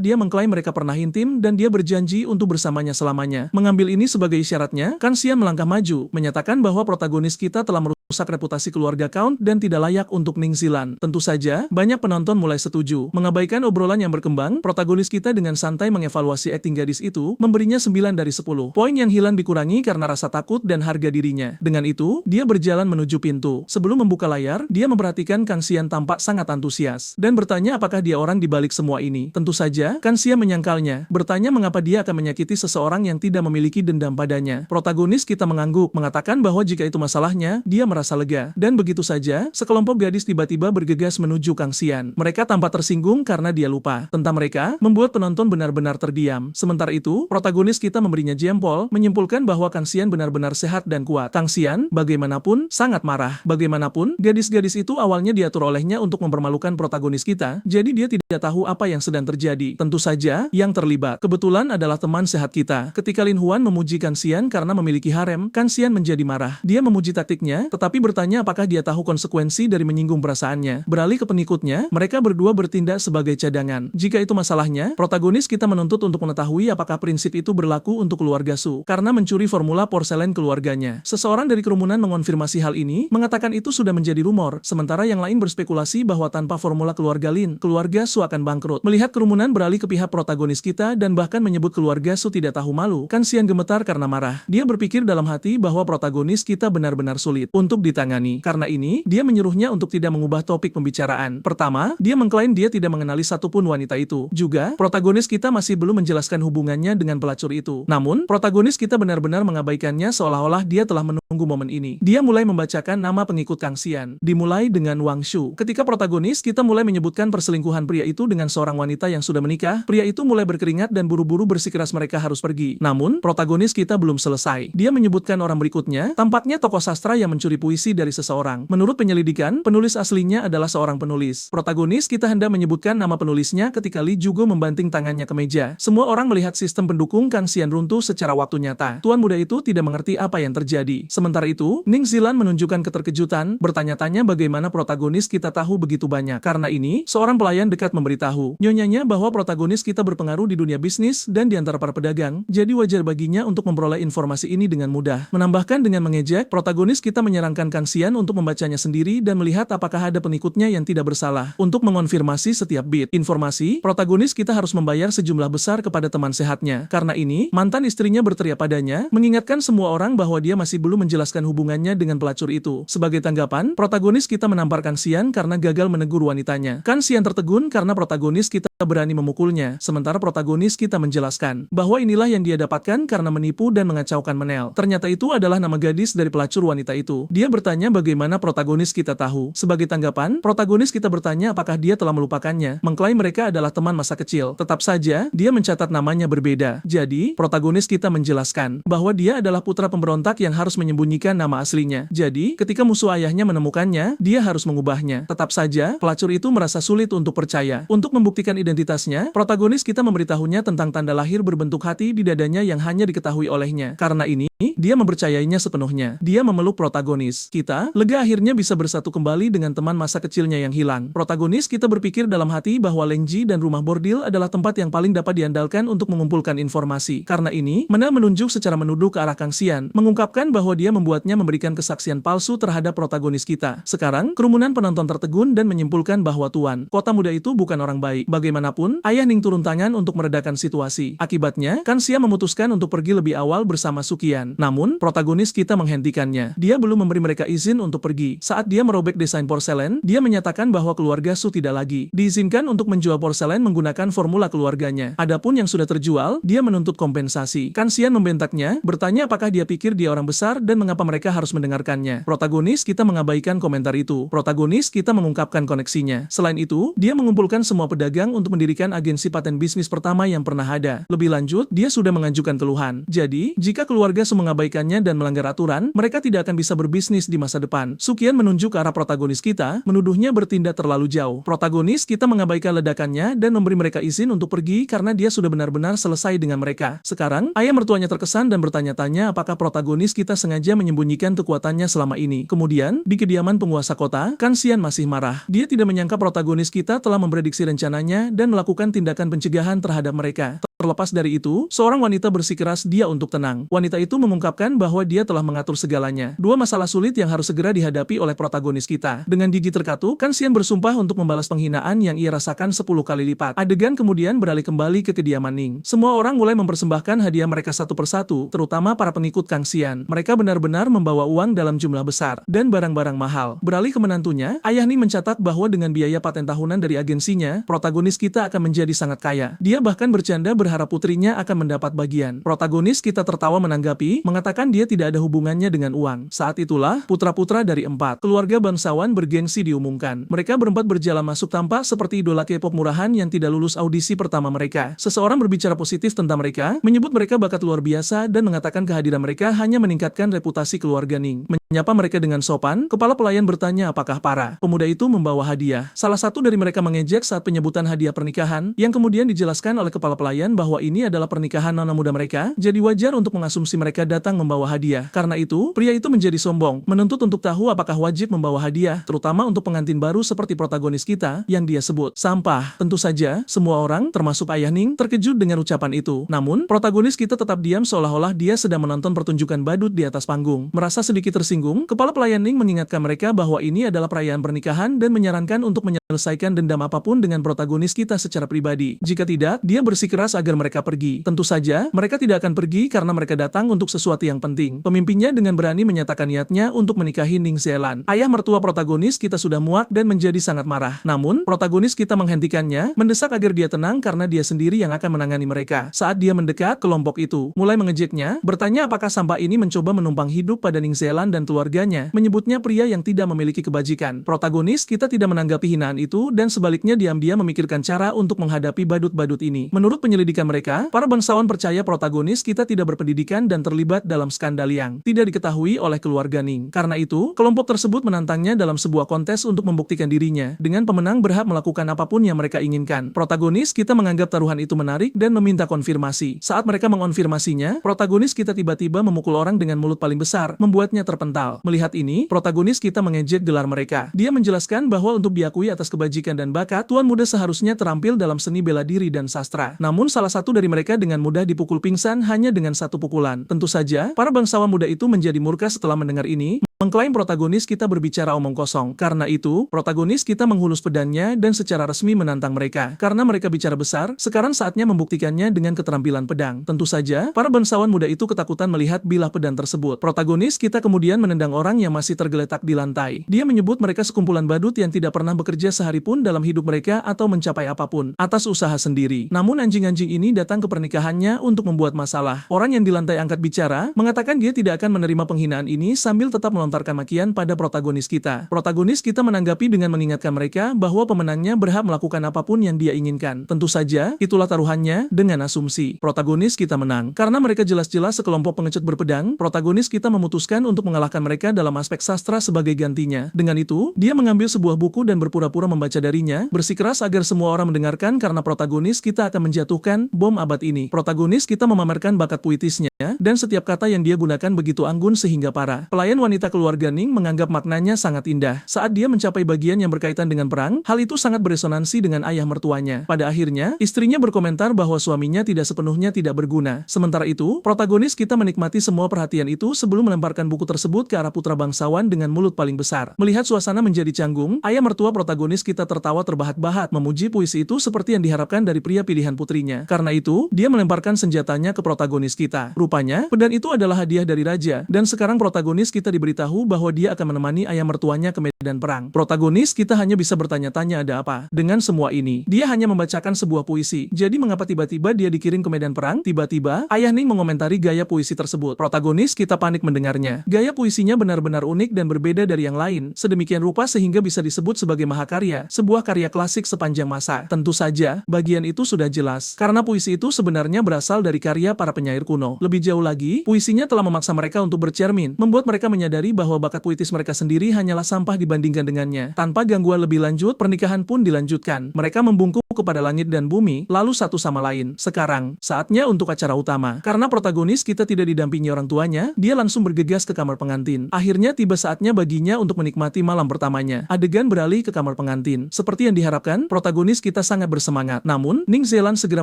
dia mengklaim mereka pernah intim dan dia berjanji untuk bersamanya selamanya. Mengambil ini sebagai isyaratnya, Kang Xian melangkah maju, menyatakan bahwa protagonis kita telah merusak reputasi keluarga Count dan tidak layak untuk Ning Xilan. Tentu saja, banyak penonton mulai setuju. Mengabaikan obrolan yang berkembang, protagonis kita dengan santai mengevaluasi akting gadis itu, memberinya 9 dari 10. Poin yang hilang dikurangi karena rasa takut dan harga dirinya. Dengan itu, dia berjalan menuju pintu. Sebelum membuka layar, dia memperhatikan Kang Xian tampak sangat antusias dan bertanya apakah dia orang di balik semua ini. Tentu saja, Kang Xian menyangkalnya, bertanya mengapa dia akan menyakiti seseorang yang tidak memiliki dendam padanya. Protagonis kita mengangguk, mengatakan bahwa jika itu masalahnya, dia merasa lega. Dan begitu saja, sekelompok gadis tiba-tiba bergegas menuju Kang Xian. Mereka tampak tersinggung karena dia lupa tentang mereka, membuat penonton benar-benar terdiam. Sementara itu, protagonis kita memberinya jempol, menyimpulkan bahwa Kang Xian benar-benar sehat dan kuat. Kang Xian, bagaimanapun, sangat marah. Bagaimanapun, gadis-gadis itu awalnya diatur olehnya untuk mempermalukan protagonis kita, jadi dia tidak tahu apa yang sedang terjadi. Tentu saja, yang terlibat kebetulan adalah teman sehat kita. Ketika Lin Huan memuji Kang Xian karena memiliki harem, Kang Xian menjadi marah. Dia memuji taktiknya, tetapi bertanya apakah dia tahu konsekuensi dari menyinggung perasaannya. Beralih ke pengikutnya, mereka berdua bertindak sebagai cadangan. Jika itu masalahnya, protagonis kita menuntut untuk mengetahui apakah prinsip itu berlaku untuk keluarga Su, karena mencuri formula porselen keluarganya. Seseorang dari kerumunan mengonfirmasi hal ini, mengatakan itu sudah menjadi rumor, sementara yang lain berspekulasi bahwa tanpa formula keluarga Lin, keluarga Su akan bangkrut. Melihat kerumunan beralih ke pihak protagonis kita dan bahkan menyebut keluarga Su tidak tahu malu, Kang Xian gemetar karena marah. Dia berpikir dalam hati bahwa protagonis kita benar-benar sulit untuk ditangani. Karena ini, dia menyuruhnya untuk tidak mengubah topik pembicaraan. Pertama, dia mengklaim dia tidak mengenali satupun wanita itu. Juga, protagonis kita masih belum menjelaskan hubungannya dengan pelacur itu. Namun, protagonis kita benar-benar mengabaikannya seolah-olah dia telah menunggu momen ini. Dia mulai membacakan nama pengikut Kang Xian. Dimulai dengan Wang Shu. Ketika protagonis kita mulai menyebutkan perselingkuhan pria itu dengan seorang wanita yang sudah menikah, pria itu mulai berkeringat dan buru-buru bersikeras mereka harus pergi. Namun, protagonis kita belum selesai. Dia menyebutkan orang berikutnya, tampaknya tokoh sastra yang mencuri puisi dari seseorang. Menurut penyelidikan, penulis aslinya adalah seorang penulis. Protagonis kita hendak menyebutkan nama penulisnya ketika Li Jugo membanting tangannya ke meja. Semua orang melihat sistem pendukung Kang Xian runtuh secara waktu nyata. Tuan muda itu tidak mengerti apa yang terjadi. Sementara itu, Ning Xilan menunjukkan keterkejutan, bertanya-tanya bagaimana protagonis kita tahu begitu banyak. Karena ini, seorang pelayan dekat memberitahu nyonyanya bahwa protagonis kita berpengaruh di dunia bisnis dan di antara para pedagang, jadi wajar baginya untuk memperoleh informasi ini dengan mudah. Menambahkan dengan mengejek, protagonis kita menyarankan Kang Xian untuk membacanya sendiri dan melihat apakah ada pengikutnya yang tidak bersalah. Untuk mengonfirmasi setiap bit informasi, protagonis kita harus membayar sejumlah besar kepada teman sehatnya. Karena ini, mantan istrinya berteriak padanya, mengingatkan semua orang bahwa dia masih belum menjelaskan hubungannya dengan pelacur itu. Sebagai tanggapan, protagonis kita menampar Kang Xian karena gagal menegur wanitanya. Kang Xian tertegun karena protagonis kita berani memukulnya, sementara protagonis kita menjelaskan bahwa inilah yang dia dapatkan karena menipu dan mengacaukan Menel. Ternyata itu adalah nama gadis dari pelacur wanita itu. Dia Dia bertanya bagaimana protagonis kita tahu. Sebagai tanggapan, protagonis kita bertanya apakah dia telah melupakannya, mengklaim mereka adalah teman masa kecil. Tetap saja, dia mencatat namanya berbeda. Jadi, protagonis kita menjelaskan bahwa dia adalah putra pemberontak yang harus menyembunyikan nama aslinya. Jadi, ketika musuh ayahnya menemukannya, dia harus mengubahnya. Tetap saja, pelacur itu merasa sulit untuk percaya. Untuk membuktikan identitasnya, protagonis kita memberitahunya tentang tanda lahir berbentuk hati di dadanya yang hanya diketahui olehnya. Karena ini, dia mempercayainya sepenuhnya. Dia memeluk protagonis kita, lega akhirnya bisa bersatu kembali dengan teman masa kecilnya yang hilang. Protagonis kita berpikir dalam hati bahwa Lengji dan rumah bordil adalah tempat yang paling dapat diandalkan untuk mengumpulkan informasi. Karena ini, Mena menunjuk secara menuduh ke arah Kang Xian, mengungkapkan bahwa dia membuatnya memberikan kesaksian palsu terhadap protagonis kita. Sekarang, kerumunan penonton tertegun dan menyimpulkan bahwa Tuan Kota Muda itu bukan orang baik. Bagaimanapun, Ayah Ning turun tangan untuk meredakan situasi. Akibatnya, Kang Xian memutuskan untuk pergi lebih awal bersama Sukian. Namun, protagonis kita menghentikannya. Dia belum memberi mereka izin untuk pergi. Saat dia merobek desain porselen, dia menyatakan bahwa keluarga Su tidak lagi diizinkan untuk menjual porselen menggunakan formula keluarganya. Adapun yang sudah terjual, dia menuntut kompensasi. Kang Xian membentaknya, bertanya apakah dia pikir dia orang besar dan mengapa mereka harus mendengarkannya. Protagonis kita mengabaikan komentar itu. Protagonis kita mengungkapkan koneksinya. Selain itu, dia mengumpulkan semua pedagang untuk mendirikan agensi paten bisnis pertama yang pernah ada. Lebih lanjut, dia sudah mengajukan keluhan. Jadi, jika keluarga Su mengabaikannya dan melanggar aturan, mereka tidak akan bisa berbisnis di masa depan. Sukian menunjuk ke arah protagonis kita, menuduhnya bertindak terlalu jauh. Protagonis kita mengabaikan ledakannya dan memberi mereka izin untuk pergi karena dia sudah benar-benar selesai dengan mereka. Sekarang, ayah mertuanya terkesan dan bertanya-tanya apakah protagonis kita sengaja menyembunyikan kekuatannya selama ini. Kemudian, di kediaman penguasa kota, Kang Xian masih marah. Dia tidak menyangka protagonis kita telah memprediksi rencananya dan melakukan tindakan pencegahan terhadap mereka. Terlepas dari itu, seorang wanita bersikeras dia untuk tenang. Wanita itu mengungkapkan bahwa dia telah mengatur segalanya. Dua masalah sulit yang harus segera dihadapi oleh protagonis kita. Dengan gigi terkatup, Kang Xian bersumpah untuk membalas penghinaan yang ia rasakan 10 kali lipat. Adegan kemudian beralih kembali ke kediaman Ning. Semua orang mulai mempersembahkan hadiah mereka satu persatu, terutama para pengikut Kang Xian. Mereka benar-benar membawa uang dalam jumlah besar dan barang-barang mahal. Beralih ke menantunya, Ayah Ning mencatat bahwa dengan biaya paten tahunan dari agensinya, protagonis kita akan menjadi sangat kaya. Dia bahkan bercanda berharap putrinya akan mendapat bagian. Protagonis kita tertawa menanggapi, mengatakan dia tidak ada hubungannya dengan uang. Saat itulah, putra-putra dari 4 keluarga bangsawan bergengsi diumumkan. Mereka berempat berjalan masuk tampak seperti idola K-pop murahan yang tidak lulus audisi pertama mereka. Seseorang berbicara positif tentang mereka, menyebut mereka bakat luar biasa dan mengatakan kehadiran mereka hanya meningkatkan reputasi keluarga Ning. Menyapa mereka dengan sopan, kepala pelayan bertanya apakah para pemuda itu membawa hadiah. Salah satu dari mereka mengejek saat penyebutan hadiah pernikahan, yang kemudian dijelaskan oleh kepala pelayan bahwa ini adalah pernikahan nona muda mereka, jadi wajar untuk mengasumsi mereka datang membawa hadiah. Karena itu, pria itu menjadi sombong, menuntut untuk tahu apakah wajib membawa hadiah, terutama untuk pengantin baru seperti protagonis kita, yang dia sebut sampah. Tentu saja, semua orang, termasuk Ayah Ning, terkejut dengan ucapan itu. Namun, protagonis kita tetap diam seolah-olah dia sedang menonton pertunjukan badut di atas panggung. Merasa sedikit tersinggung, kepala pelayan Ning mengingatkan mereka bahwa ini adalah perayaan pernikahan dan menyarankan untuk menyelesaikan dendam apapun dengan protagonis kita secara pribadi. Jika tidak, dia bersikeras agar mereka pergi. Tentu saja, mereka tidak akan pergi karena mereka datang untuk sesuatu yang penting. Pemimpinnya dengan berani menyatakan niatnya untuk menikahi Ning Zealand. Ayah mertua protagonis kita sudah muak dan menjadi sangat marah. Namun, protagonis kita menghentikannya, mendesak agar dia tenang karena dia sendiri yang akan menangani mereka. Saat dia mendekat, kelompok itu mulai mengejeknya, bertanya apakah sampah ini mencoba menumpang hidup pada Ning Zealand dan keluarganya, menyebutnya pria yang tidak memiliki kebajikan. Protagonis kita tidak menanggapi hinaan itu dan sebaliknya diam-diam memikirkan cara untuk menghadapi badut-badut ini. Menurut penyelidikan mereka, para bangsawan percaya protagonis kita tidak berpendidikan dan terlibat dalam skandal yang tidak diketahui oleh keluarga Ning. Karena itu, kelompok tersebut menantangnya dalam sebuah kontes untuk membuktikan dirinya. Dengan pemenang berhak melakukan apapun yang mereka inginkan. Protagonis kita menganggap taruhan itu menarik dan meminta konfirmasi. Saat mereka mengonfirmasinya, protagonis kita tiba-tiba memukul orang dengan mulut paling besar, membuatnya terpental. Melihat ini, protagonis kita mengejek gelar mereka. Dia menjelaskan bahwa untuk diakui atas kebajikan dan bakat, tuan muda seharusnya terampil dalam seni bela diri dan sastra. Namun salah satu dari mereka dengan mudah dipukul pingsan hanya dengan satu pukulan. Tentu saja, para bangsawan muda itu menjadi murka setelah mendengar ini, mengklaim protagonis kita berbicara omong kosong. Karena itu, protagonis kita menghulus pedangnya dan secara resmi menantang mereka. Karena mereka bicara besar, sekarang saatnya membuktikannya dengan keterampilan pedang. Tentu saja, para bangsawan muda itu ketakutan melihat bilah pedang tersebut. Protagonis kita kemudian menendang orang yang masih tergeletak di lantai. Dia menyebut mereka sekumpulan badut yang tidak pernah bekerja sehari pun dalam hidup mereka atau mencapai apapun atas usaha sendiri. Namun anjing-anjing ini datang ke pernikahannya untuk membuat masalah. Orang yang di lantai angkat bicara, mengatakan dia tidak akan menerima penghinaan ini sambil tetap menonton melontarkan makian pada protagonis kita. Protagonis kita menanggapi dengan mengingatkan mereka bahwa pemenangnya berhak melakukan apapun yang dia inginkan. Tentu saja, itulah taruhannya dengan asumsi protagonis kita menang. Karena mereka jelas-jelas sekelompok pengecut berpedang, protagonis kita memutuskan untuk mengalahkan mereka dalam aspek sastra sebagai gantinya. Dengan itu, dia mengambil sebuah buku dan berpura-pura membaca darinya, bersikeras agar semua orang mendengarkan karena protagonis kita akan menjatuhkan bom abad ini. Protagonis kita memamerkan bakat puitisnya, dan setiap kata yang dia gunakan begitu anggun sehingga para pelayan wanita keluarga Ning menganggap maknanya sangat indah. Saat dia mencapai bagian yang berkaitan dengan perang, hal itu sangat beresonansi dengan ayah mertuanya. Pada akhirnya, istrinya berkomentar bahwa suaminya tidak sepenuhnya tidak berguna. Sementara itu, protagonis kita menikmati semua perhatian itu sebelum melemparkan buku tersebut ke arah putra bangsawan dengan mulut paling besar. Melihat suasana menjadi canggung, ayah mertua protagonis kita tertawa terbahak-bahak memuji puisi itu seperti yang diharapkan dari pria pilihan putrinya. Karena itu, dia melemparkan senjatanya ke protagonis kita. Rupanya, pedang itu adalah hadiah dari raja, dan sekarang protagonis kita diberitahu bahwa dia akan menemani ayah mertuanya ke medan perang. Protagonis kita hanya bisa bertanya-tanya ada apa dengan semua ini. Dia hanya membacakan sebuah puisi. Jadi mengapa tiba-tiba dia dikirim ke medan perang? Tiba-tiba, ayah Ning mengomentari gaya puisi tersebut. Protagonis kita panik mendengarnya. Gaya puisinya benar-benar unik dan berbeda dari yang lain, sedemikian rupa sehingga bisa disebut sebagai mahakarya, sebuah karya klasik sepanjang masa. Tentu saja, bagian itu sudah jelas, karena puisi itu sebenarnya berasal dari karya para penyair kuno. Lebih jauh lagi, puisinya telah memaksa mereka untuk bercermin, membuat mereka menyadari bahwa bakat puitis mereka sendiri hanyalah sampah dibandingkan dengannya. Tanpa gangguan lebih lanjut, pernikahan pun dilanjutkan. Mereka membungkuk kepada langit dan bumi, lalu satu sama lain. Sekarang, saatnya untuk acara utama. Karena protagonis kita tidak didampingi orang tuanya, dia langsung bergegas ke kamar pengantin. Akhirnya tiba saatnya baginya untuk menikmati malam pertamanya. Adegan beralih ke kamar pengantin. Seperti yang diharapkan, protagonis kita sangat bersemangat. Namun, Ning Zealand segera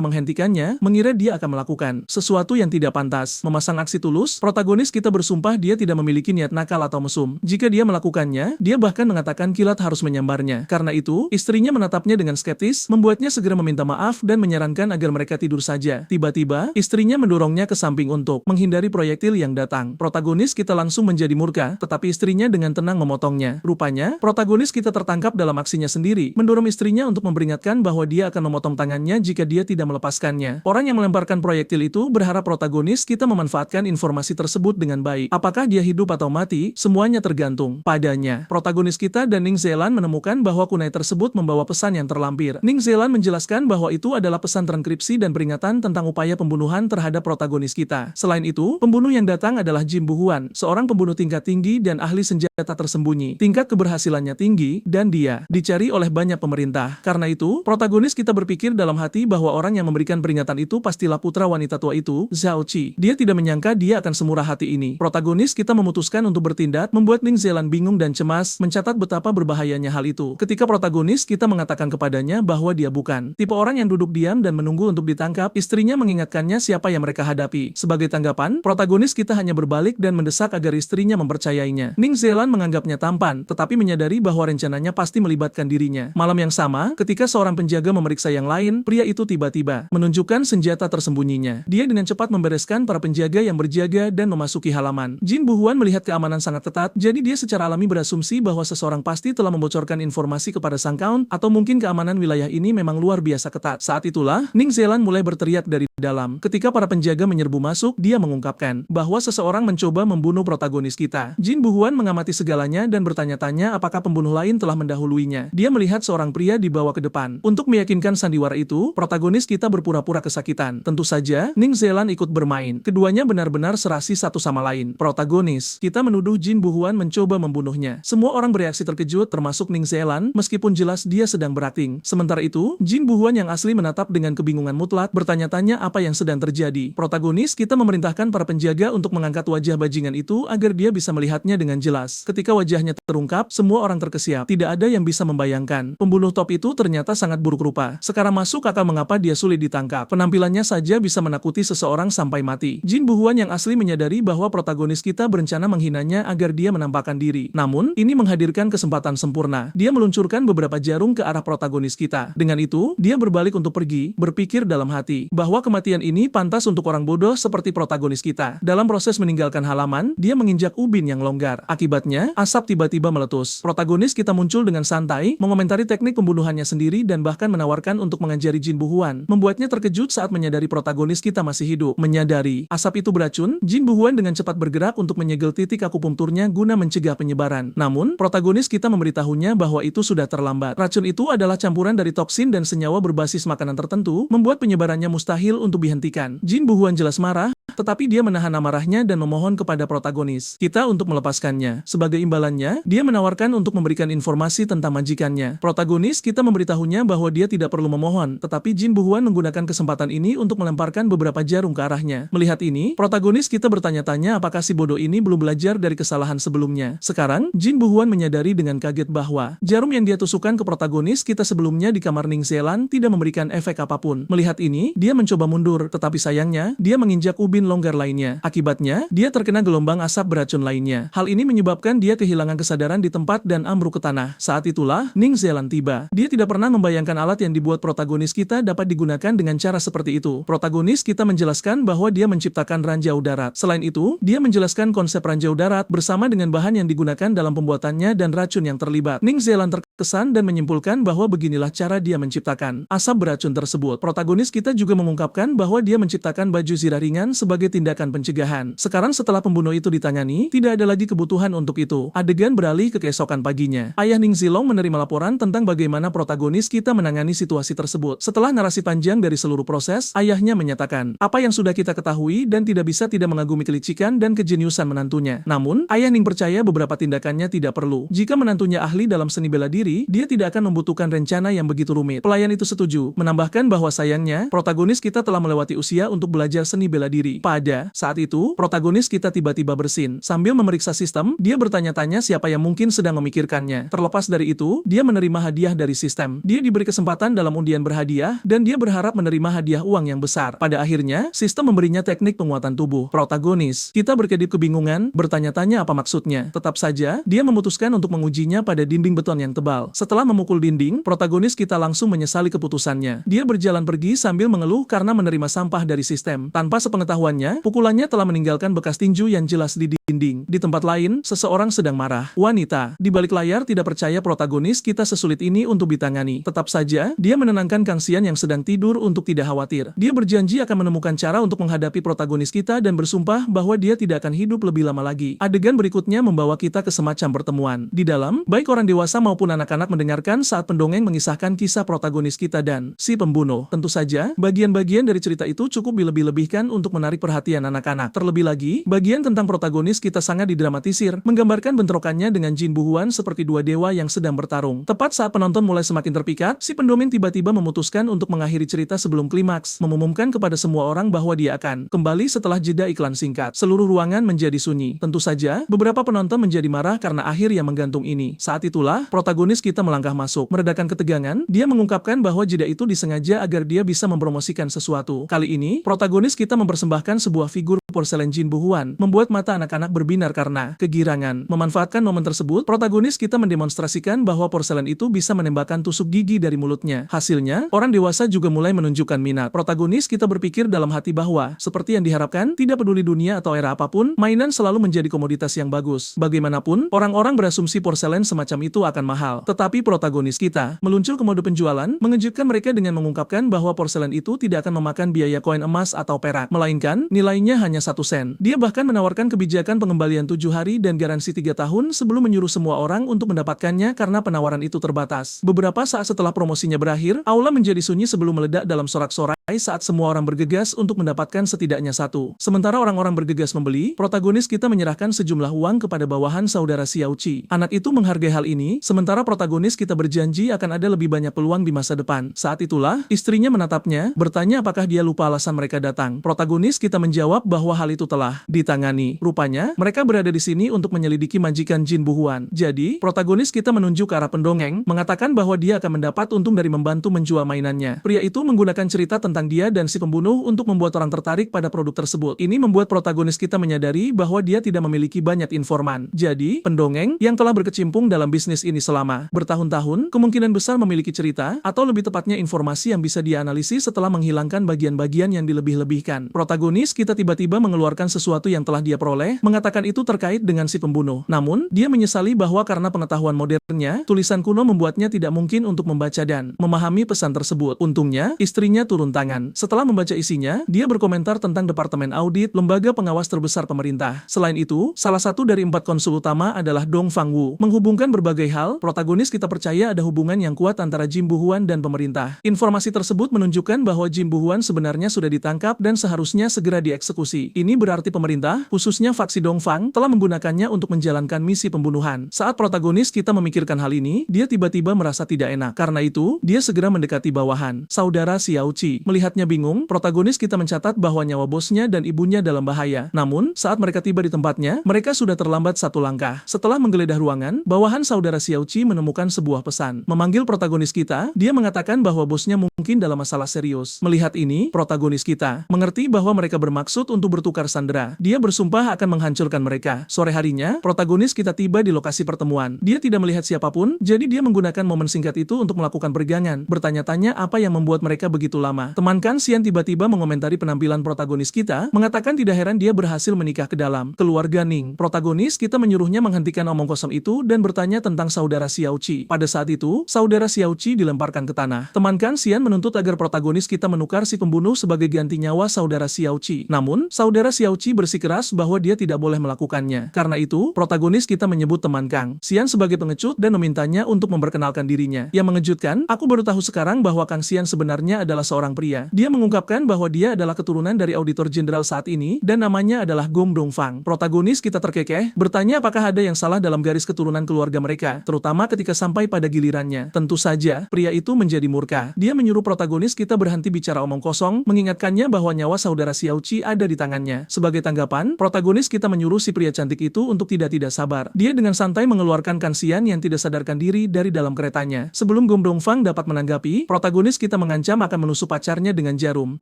menghentikannya, mengira dia akan melakukan sesuatu yang tidak pantas. Memasang aksi tulus, protagonis kita bersumpah dia tidak memiliki niat nakal atau mesum. Jika dia melakukannya, dia bahkan mengatakan kilat harus menyambarnya. Karena itu, istrinya menatapnya dengan skeptis, membuatnya segera meminta maaf dan menyarankan agar mereka tidur saja. Tiba-tiba, istrinya mendorongnya ke samping untuk menghindari proyektil yang datang. Protagonis kita langsung menjadi murka, tetapi istrinya dengan tenang memotongnya. Rupanya, protagonis kita tertangkap dalam aksinya sendiri, mendorong istrinya untuk memperingatkan bahwa dia akan memotong tangannya jika dia tidak melepaskannya. Orang yang melemparkan proyektil itu berharap protagonis kita memanfaatkan informasi tersebut dengan baik. Apakah dia hidup atau mati, semuanya tergantung padanya. Protagonis kita dan Ning Zealand menemukan bahwa kunai tersebut membawa pesan yang terlampir. Ning Zealand menjelaskan bahwa itu adalah pesan transkripsi dan peringatan tentang upaya pembunuhan terhadap protagonis kita. Selain itu, pembunuh yang datang adalah Jin Buhuan, seorang pembunuh tingkat tinggi dan ahli senjata tersembunyi. Tingkat keberhasilannya tinggi, dan dia dicari oleh banyak pemerintah. Karena itu, protagonis kita berpikir dalam hati bahwa orang yang memberikan peringatan itu pastilah putra wanita tua itu, Zhao Qi. Dia tidak menyangka dia akan semurah hati ini. Protagonis kita memutuskan untuk bertindak, membuat Ning Zealand bingung dan cemas, mencatat betapa berbahayanya hal itu. Ketika protagonis kita mengatakan kepadanya bahwa dia bukan tipe orang yang duduk diam dan menunggu untuk ditangkap, istrinya mengingatkannya siapa yang mereka hadapi. Sebagai tanggapan, protagonis kita hanya berbalik dan mendesak agar istrinya mempercayainya. Ning Zealand menganggapnya tampan, tetapi menyadari bahwa rencananya pasti melibatkan dirinya. Malam yang sama, ketika seorang penjaga memeriksa yang lain, pria itu tiba-tiba menunjukkan senjata tersembunyinya. Dia dengan cepat membereskan para penjaga yang berjaga dan memasuki halaman. Jin Buhuan melihat keamanan sangat ketat, jadi dia secara alami berasumsi bahwa seseorang pasti telah membocorkan informasi kepada sang Count, atau mungkin keamanan wilayah ini memang luar biasa ketat. Saat itulah, Ning Zealand mulai berteriak dari dalam. Ketika para penjaga menyerbu masuk, dia mengungkapkan bahwa seseorang mencoba membunuh protagonis kita. Jin Buhuan mengamati segalanya dan bertanya-tanya apakah pembunuh lain telah mendahuluinya. Dia melihat seorang pria dibawa ke depan. Untuk meyakinkan sandiwara itu, protagonis kita berpura-pura kesakitan. Tentu saja, Ning Zealand ikut bermain. Keduanya benar-benar serasi satu sama lain. Protagonis kita menuduh Jin Buhuan mencoba membunuhnya. Semua orang bereaksi terkejut, termasuk Ning Zealand, meskipun jelas dia sedang berakting. Sementara itu, Jin Buhuan yang asli menatap dengan kebingungan mutlak, bertanya-tanya apa yang sedang terjadi. Protagonis kita memerintahkan para penjaga untuk mengangkat wajah bajingan itu agar dia bisa melihatnya dengan jelas. Ketika wajahnya terungkap, semua orang terkesiap. Tidak ada yang bisa membayangkan. Pembunuh top itu ternyata sangat buruk rupa. Sekarang masuk akal mengapa dia sulit ditangkap. Penampilannya saja bisa menakuti seseorang sampai mati. Jin Buhuan yang asli menyadari bahwa protagonis kita berencana menghinanya agar dia menampakkan diri. Namun, ini menghadirkan kesempatan sempurna. Dia meluncurkan beberapa jarum ke arah protagonis kita. Dengan itu, dia berbalik untuk pergi, berpikir dalam hati bahwa kematian kematian ini pantas untuk orang bodoh seperti protagonis kita. Dalam proses meninggalkan halaman, dia menginjak ubin yang longgar. Akibatnya, asap tiba-tiba meletus. Protagonis kita muncul dengan santai, mengomentari teknik pembunuhannya sendiri dan bahkan menawarkan untuk mengajari Jin Buhuan. Membuatnya terkejut saat menyadari protagonis kita masih hidup. Menyadari asap itu beracun, Jin Buhuan dengan cepat bergerak untuk menyegel titik akupunkturnya guna mencegah penyebaran. Namun, protagonis kita memberitahunya bahwa itu sudah terlambat. Racun itu adalah campuran dari toksin dan senyawa berbasis makanan tertentu, membuat penyebarannya mustahil untuk dihentikan. Jin Buhuan jelas marah, tetapi dia menahan amarahnya dan memohon kepada protagonis kita untuk melepaskannya. Sebagai imbalannya, dia menawarkan untuk memberikan informasi tentang majikannya. Protagonis kita memberitahunya bahwa dia tidak perlu memohon, tetapi Jin Buhuan menggunakan kesempatan ini untuk melemparkan beberapa jarum ke arahnya. Melihat ini, protagonis kita bertanya-tanya apakah si bodoh ini belum belajar dari kesalahan sebelumnya. Sekarang, Jin Buhuan menyadari dengan kaget bahwa jarum yang dia tusukkan ke protagonis kita sebelumnya di kamar Ning Zealand tidak memberikan efek apapun. Melihat ini, dia mencoba mundur, tetapi sayangnya, dia menginjak ubin longgar lainnya. Akibatnya, dia terkena gelombang asap beracun lainnya. Hal ini menyebabkan dia kehilangan kesadaran di tempat dan ambruk ke tanah. Saat itulah, Ning Zealand tiba. Dia tidak pernah membayangkan alat yang dibuat protagonis kita dapat digunakan dengan cara seperti itu. Protagonis kita menjelaskan bahwa dia menciptakan ranjau darat. Selain itu, dia menjelaskan konsep ranjau darat bersama dengan bahan yang digunakan dalam pembuatannya dan racun yang terlibat. Ning Zealand terkesan dan menyimpulkan bahwa beginilah cara dia menciptakan asap beracun tersebut. Protagonis kita juga mengungkapkan bahwa dia menciptakan baju zirah ringan sebagai tindakan pencegahan. Sekarang setelah pembunuh itu ditangani, tidak ada lagi kebutuhan untuk itu. Adegan beralih ke keesokan paginya. Ayah Ning Zilong menerima laporan tentang bagaimana protagonis kita menangani situasi tersebut. Setelah narasi panjang dari seluruh proses, ayahnya menyatakan apa yang sudah kita ketahui dan tidak bisa tidak mengagumi kelicikan dan kejeniusan menantunya. Namun, ayah Ning percaya beberapa tindakannya tidak perlu. Jika menantunya ahli dalam seni bela diri, dia tidak akan membutuhkan rencana yang begitu rumit. Pelayan itu setuju, menambahkan bahwa sayangnya, protagonis kita telah melewati usia untuk belajar seni bela diri. Pada saat itu, protagonis kita tiba-tiba bersin. Sambil memeriksa sistem, dia bertanya-tanya siapa yang mungkin sedang memikirkannya. Terlepas dari itu, dia menerima hadiah dari sistem. Dia diberi kesempatan dalam undian berhadiah, dan dia berharap menerima hadiah uang yang besar. Pada akhirnya, sistem memberinya teknik penguatan tubuh. Protagonis kita berkedip kebingungan, bertanya-tanya apa maksudnya. Tetap saja, dia memutuskan untuk mengujinya pada dinding beton yang tebal. Setelah memukul dinding, protagonis kita langsung menyesali keputusannya. Dia berjalan pergi sambil mengeluh karena menerima sampah dari sistem. Tanpa sepengetahuannya, pukulannya telah meninggalkan bekas tinju yang jelas di dinding. Di tempat lain, seseorang sedang marah. Wanita di balik layar tidak percaya protagonis kita sesulit ini untuk ditangani. Tetap saja, dia menenangkan Kang Xian yang sedang tidur untuk tidak khawatir. Dia berjanji akan menemukan cara untuk menghadapi protagonis kita dan bersumpah bahwa dia tidak akan hidup lebih lama lagi. Adegan berikutnya membawa kita ke semacam pertemuan. Di dalam, baik orang dewasa maupun anak-anak mendengarkan saat pendongeng mengisahkan kisah protagonis kita dan si pembunuh. Tentu saja, bagian-bagian dari cerita itu cukup dilebih-lebihkan untuk menarik perhatian anak-anak. Terlebih lagi, bagian tentang protagonis kita sangat didramatisir, menggambarkan bentrokannya dengan Jin Buhuan seperti dua dewa yang sedang bertarung. Tepat saat penonton mulai semakin terpikat, si pendongeng tiba-tiba memutuskan untuk mengakhiri cerita sebelum klimaks, mengumumkan kepada semua orang bahwa dia akan kembali setelah jeda iklan singkat. Seluruh ruangan menjadi sunyi. Tentu saja, beberapa penonton menjadi marah karena akhir yang menggantung ini. Saat itulah, protagonis kita melangkah masuk. Meredakan ketegangan, dia mengungkapkan bahwa jeda itu disengaja agar dia bisa mempromosikan sesuatu. Kali ini, protagonis kita mempersembahkan sebuah figur porselen Jin Buhuan, membuat mata anak-anak berbinar karena kegirangan. Memanfaatkan momen tersebut, protagonis kita mendemonstrasikan bahwa porselen itu bisa menembakkan tusuk gigi dari mulutnya. Hasilnya, orang dewasa juga mulai menunjukkan minat. Protagonis kita berpikir dalam hati bahwa, seperti yang diharapkan, tidak peduli dunia atau era apapun, mainan selalu menjadi komoditas yang bagus. Bagaimanapun, orang-orang berasumsi porselen semacam itu akan mahal. Tetapi protagonis kita meluncur ke mode penjualan, mengejutkan mereka dengan mengungkapkan bahwa porselen itu tidak akan memakan biaya koin emas atau perak, melainkan nilainya hanya 1 sen. Dia bahkan menawarkan kebijakan pengembalian 7 hari dan garansi 3 tahun sebelum menyuruh semua orang untuk mendapatkannya karena penawaran itu terbatas. Beberapa saat setelah promosinya berakhir, aula menjadi sunyi sebelum meledak dalam sorak-sorai saat semua orang bergegas untuk mendapatkan setidaknya 1. Sementara orang-orang bergegas membeli, protagonis kita menyerahkan sejumlah uang kepada bawahan saudara Xiao Qi. Anak itu menghargai hal ini, sementara protagonis kita berjanji akan ada lebih banyak peluang di masa depan. Saat itulah, istrinya menatapnya, bertanya apakah dia lupa alasan mereka datang. Protagonis kita menjawab bahwa hal itu telah ditangani. Rupanya, mereka berada di sini untuk menyelidiki majikan Jin Buhuan. Jadi, protagonis kita menunjuk ke arah pendongeng, mengatakan bahwa dia akan mendapat untung dari membantu menjual mainannya. Pria itu menggunakan cerita tentang tentang dia dan si pembunuh untuk membuat orang tertarik pada produk tersebut. Ini membuat protagonis kita menyadari bahwa dia tidak memiliki banyak informan. Jadi, pendongeng yang telah berkecimpung dalam bisnis ini selama bertahun-tahun kemungkinan besar memiliki cerita, atau lebih tepatnya informasi yang bisa dia analisis setelah menghilangkan bagian-bagian yang dilebih-lebihkan. Protagonis kita tiba-tiba mengeluarkan sesuatu yang telah dia peroleh, mengatakan itu terkait dengan si pembunuh. Namun, dia menyesali bahwa karena pengetahuan modernnya, tulisan kuno membuatnya tidak mungkin untuk membaca dan memahami pesan tersebut. Untungnya, istrinya turun tangan. Setelah membaca isinya, dia berkomentar tentang Departemen Audit, lembaga pengawas terbesar pemerintah. Selain itu, salah satu dari 4 konsul utama adalah Dong Fang Wu. Menghubungkan berbagai hal, protagonis kita percaya ada hubungan yang kuat antara Jin Bu-huan dan pemerintah. Informasi tersebut menunjukkan bahwa Jin Bu-huan sebenarnya sudah ditangkap dan seharusnya segera dieksekusi. Ini berarti pemerintah, khususnya faksi Dong Fang, telah menggunakannya untuk menjalankan misi pembunuhan. Saat protagonis kita memikirkan hal ini, dia tiba-tiba merasa tidak enak. Karena itu, dia segera mendekati bawahan. Saudara Xiao Qi. Melihatnya bingung, protagonis kita mencatat bahwa nyawa bosnya dan ibunya dalam bahaya. Namun, saat mereka tiba di tempatnya, mereka sudah terlambat satu langkah. Setelah menggeledah ruangan, bawahan saudara Xiao Qi menemukan sebuah pesan. Memanggil protagonis kita, dia mengatakan bahwa bosnya mungkin dalam masalah serius. Melihat ini, protagonis kita mengerti bahwa mereka bermaksud untuk bertukar sandera. Dia bersumpah akan menghancurkan mereka. Sore harinya, protagonis kita tiba di lokasi pertemuan. Dia tidak melihat siapapun, jadi dia menggunakan momen singkat itu untuk melakukan peregangan, bertanya-tanya apa yang membuat mereka begitu lama. Teman Kansian tiba-tiba mengomentari penampilan protagonis kita, mengatakan tidak heran dia berhasil menikah ke dalam keluarga Ning. Protagonis kita menyuruhnya menghentikan omong kosong itu dan bertanya tentang saudara Xiao Qi. Pada saat itu, saudara Xiao Qi dilemparkan ke tanah. Teman Kansian menuntut agar protagonis kita menukar si pembunuh sebagai ganti nyawa saudara Xiao Qi. Namun, saudara Xiao Qi bersikeras bahwa dia tidak boleh melakukannya. Karena itu, protagonis kita menyebut teman Kang Xian sebagai pengecut dan memintanya untuk memperkenalkan dirinya. Yang mengejutkan, aku baru tahu sekarang bahwa Kang Xian sebenarnya adalah seorang pria. Dia mengungkapkan bahwa dia adalah keturunan dari auditor jenderal saat ini dan namanya adalah Gong Dongfang. Protagonis kita terkekeh, bertanya apakah ada yang salah dalam garis keturunan keluarga mereka, terutama ketika sampai pada gilirannya. Tentu saja, pria itu menjadi murka. Dia menyuruh protagonis kita berhenti bicara omong kosong, mengingatkannya bahwa nyawa saudara Xiao Qi ada di tangannya. Sebagai tanggapan, protagonis kita menyuruh si pria cantik itu untuk tidak sabar. Dia dengan santai mengeluarkan Kansian yang tidak sadarkan diri dari dalam keretanya. Sebelum Gong Dongfang dapat menanggapi, protagonis kita mengancam akan menusuk pacarnya dengan jarum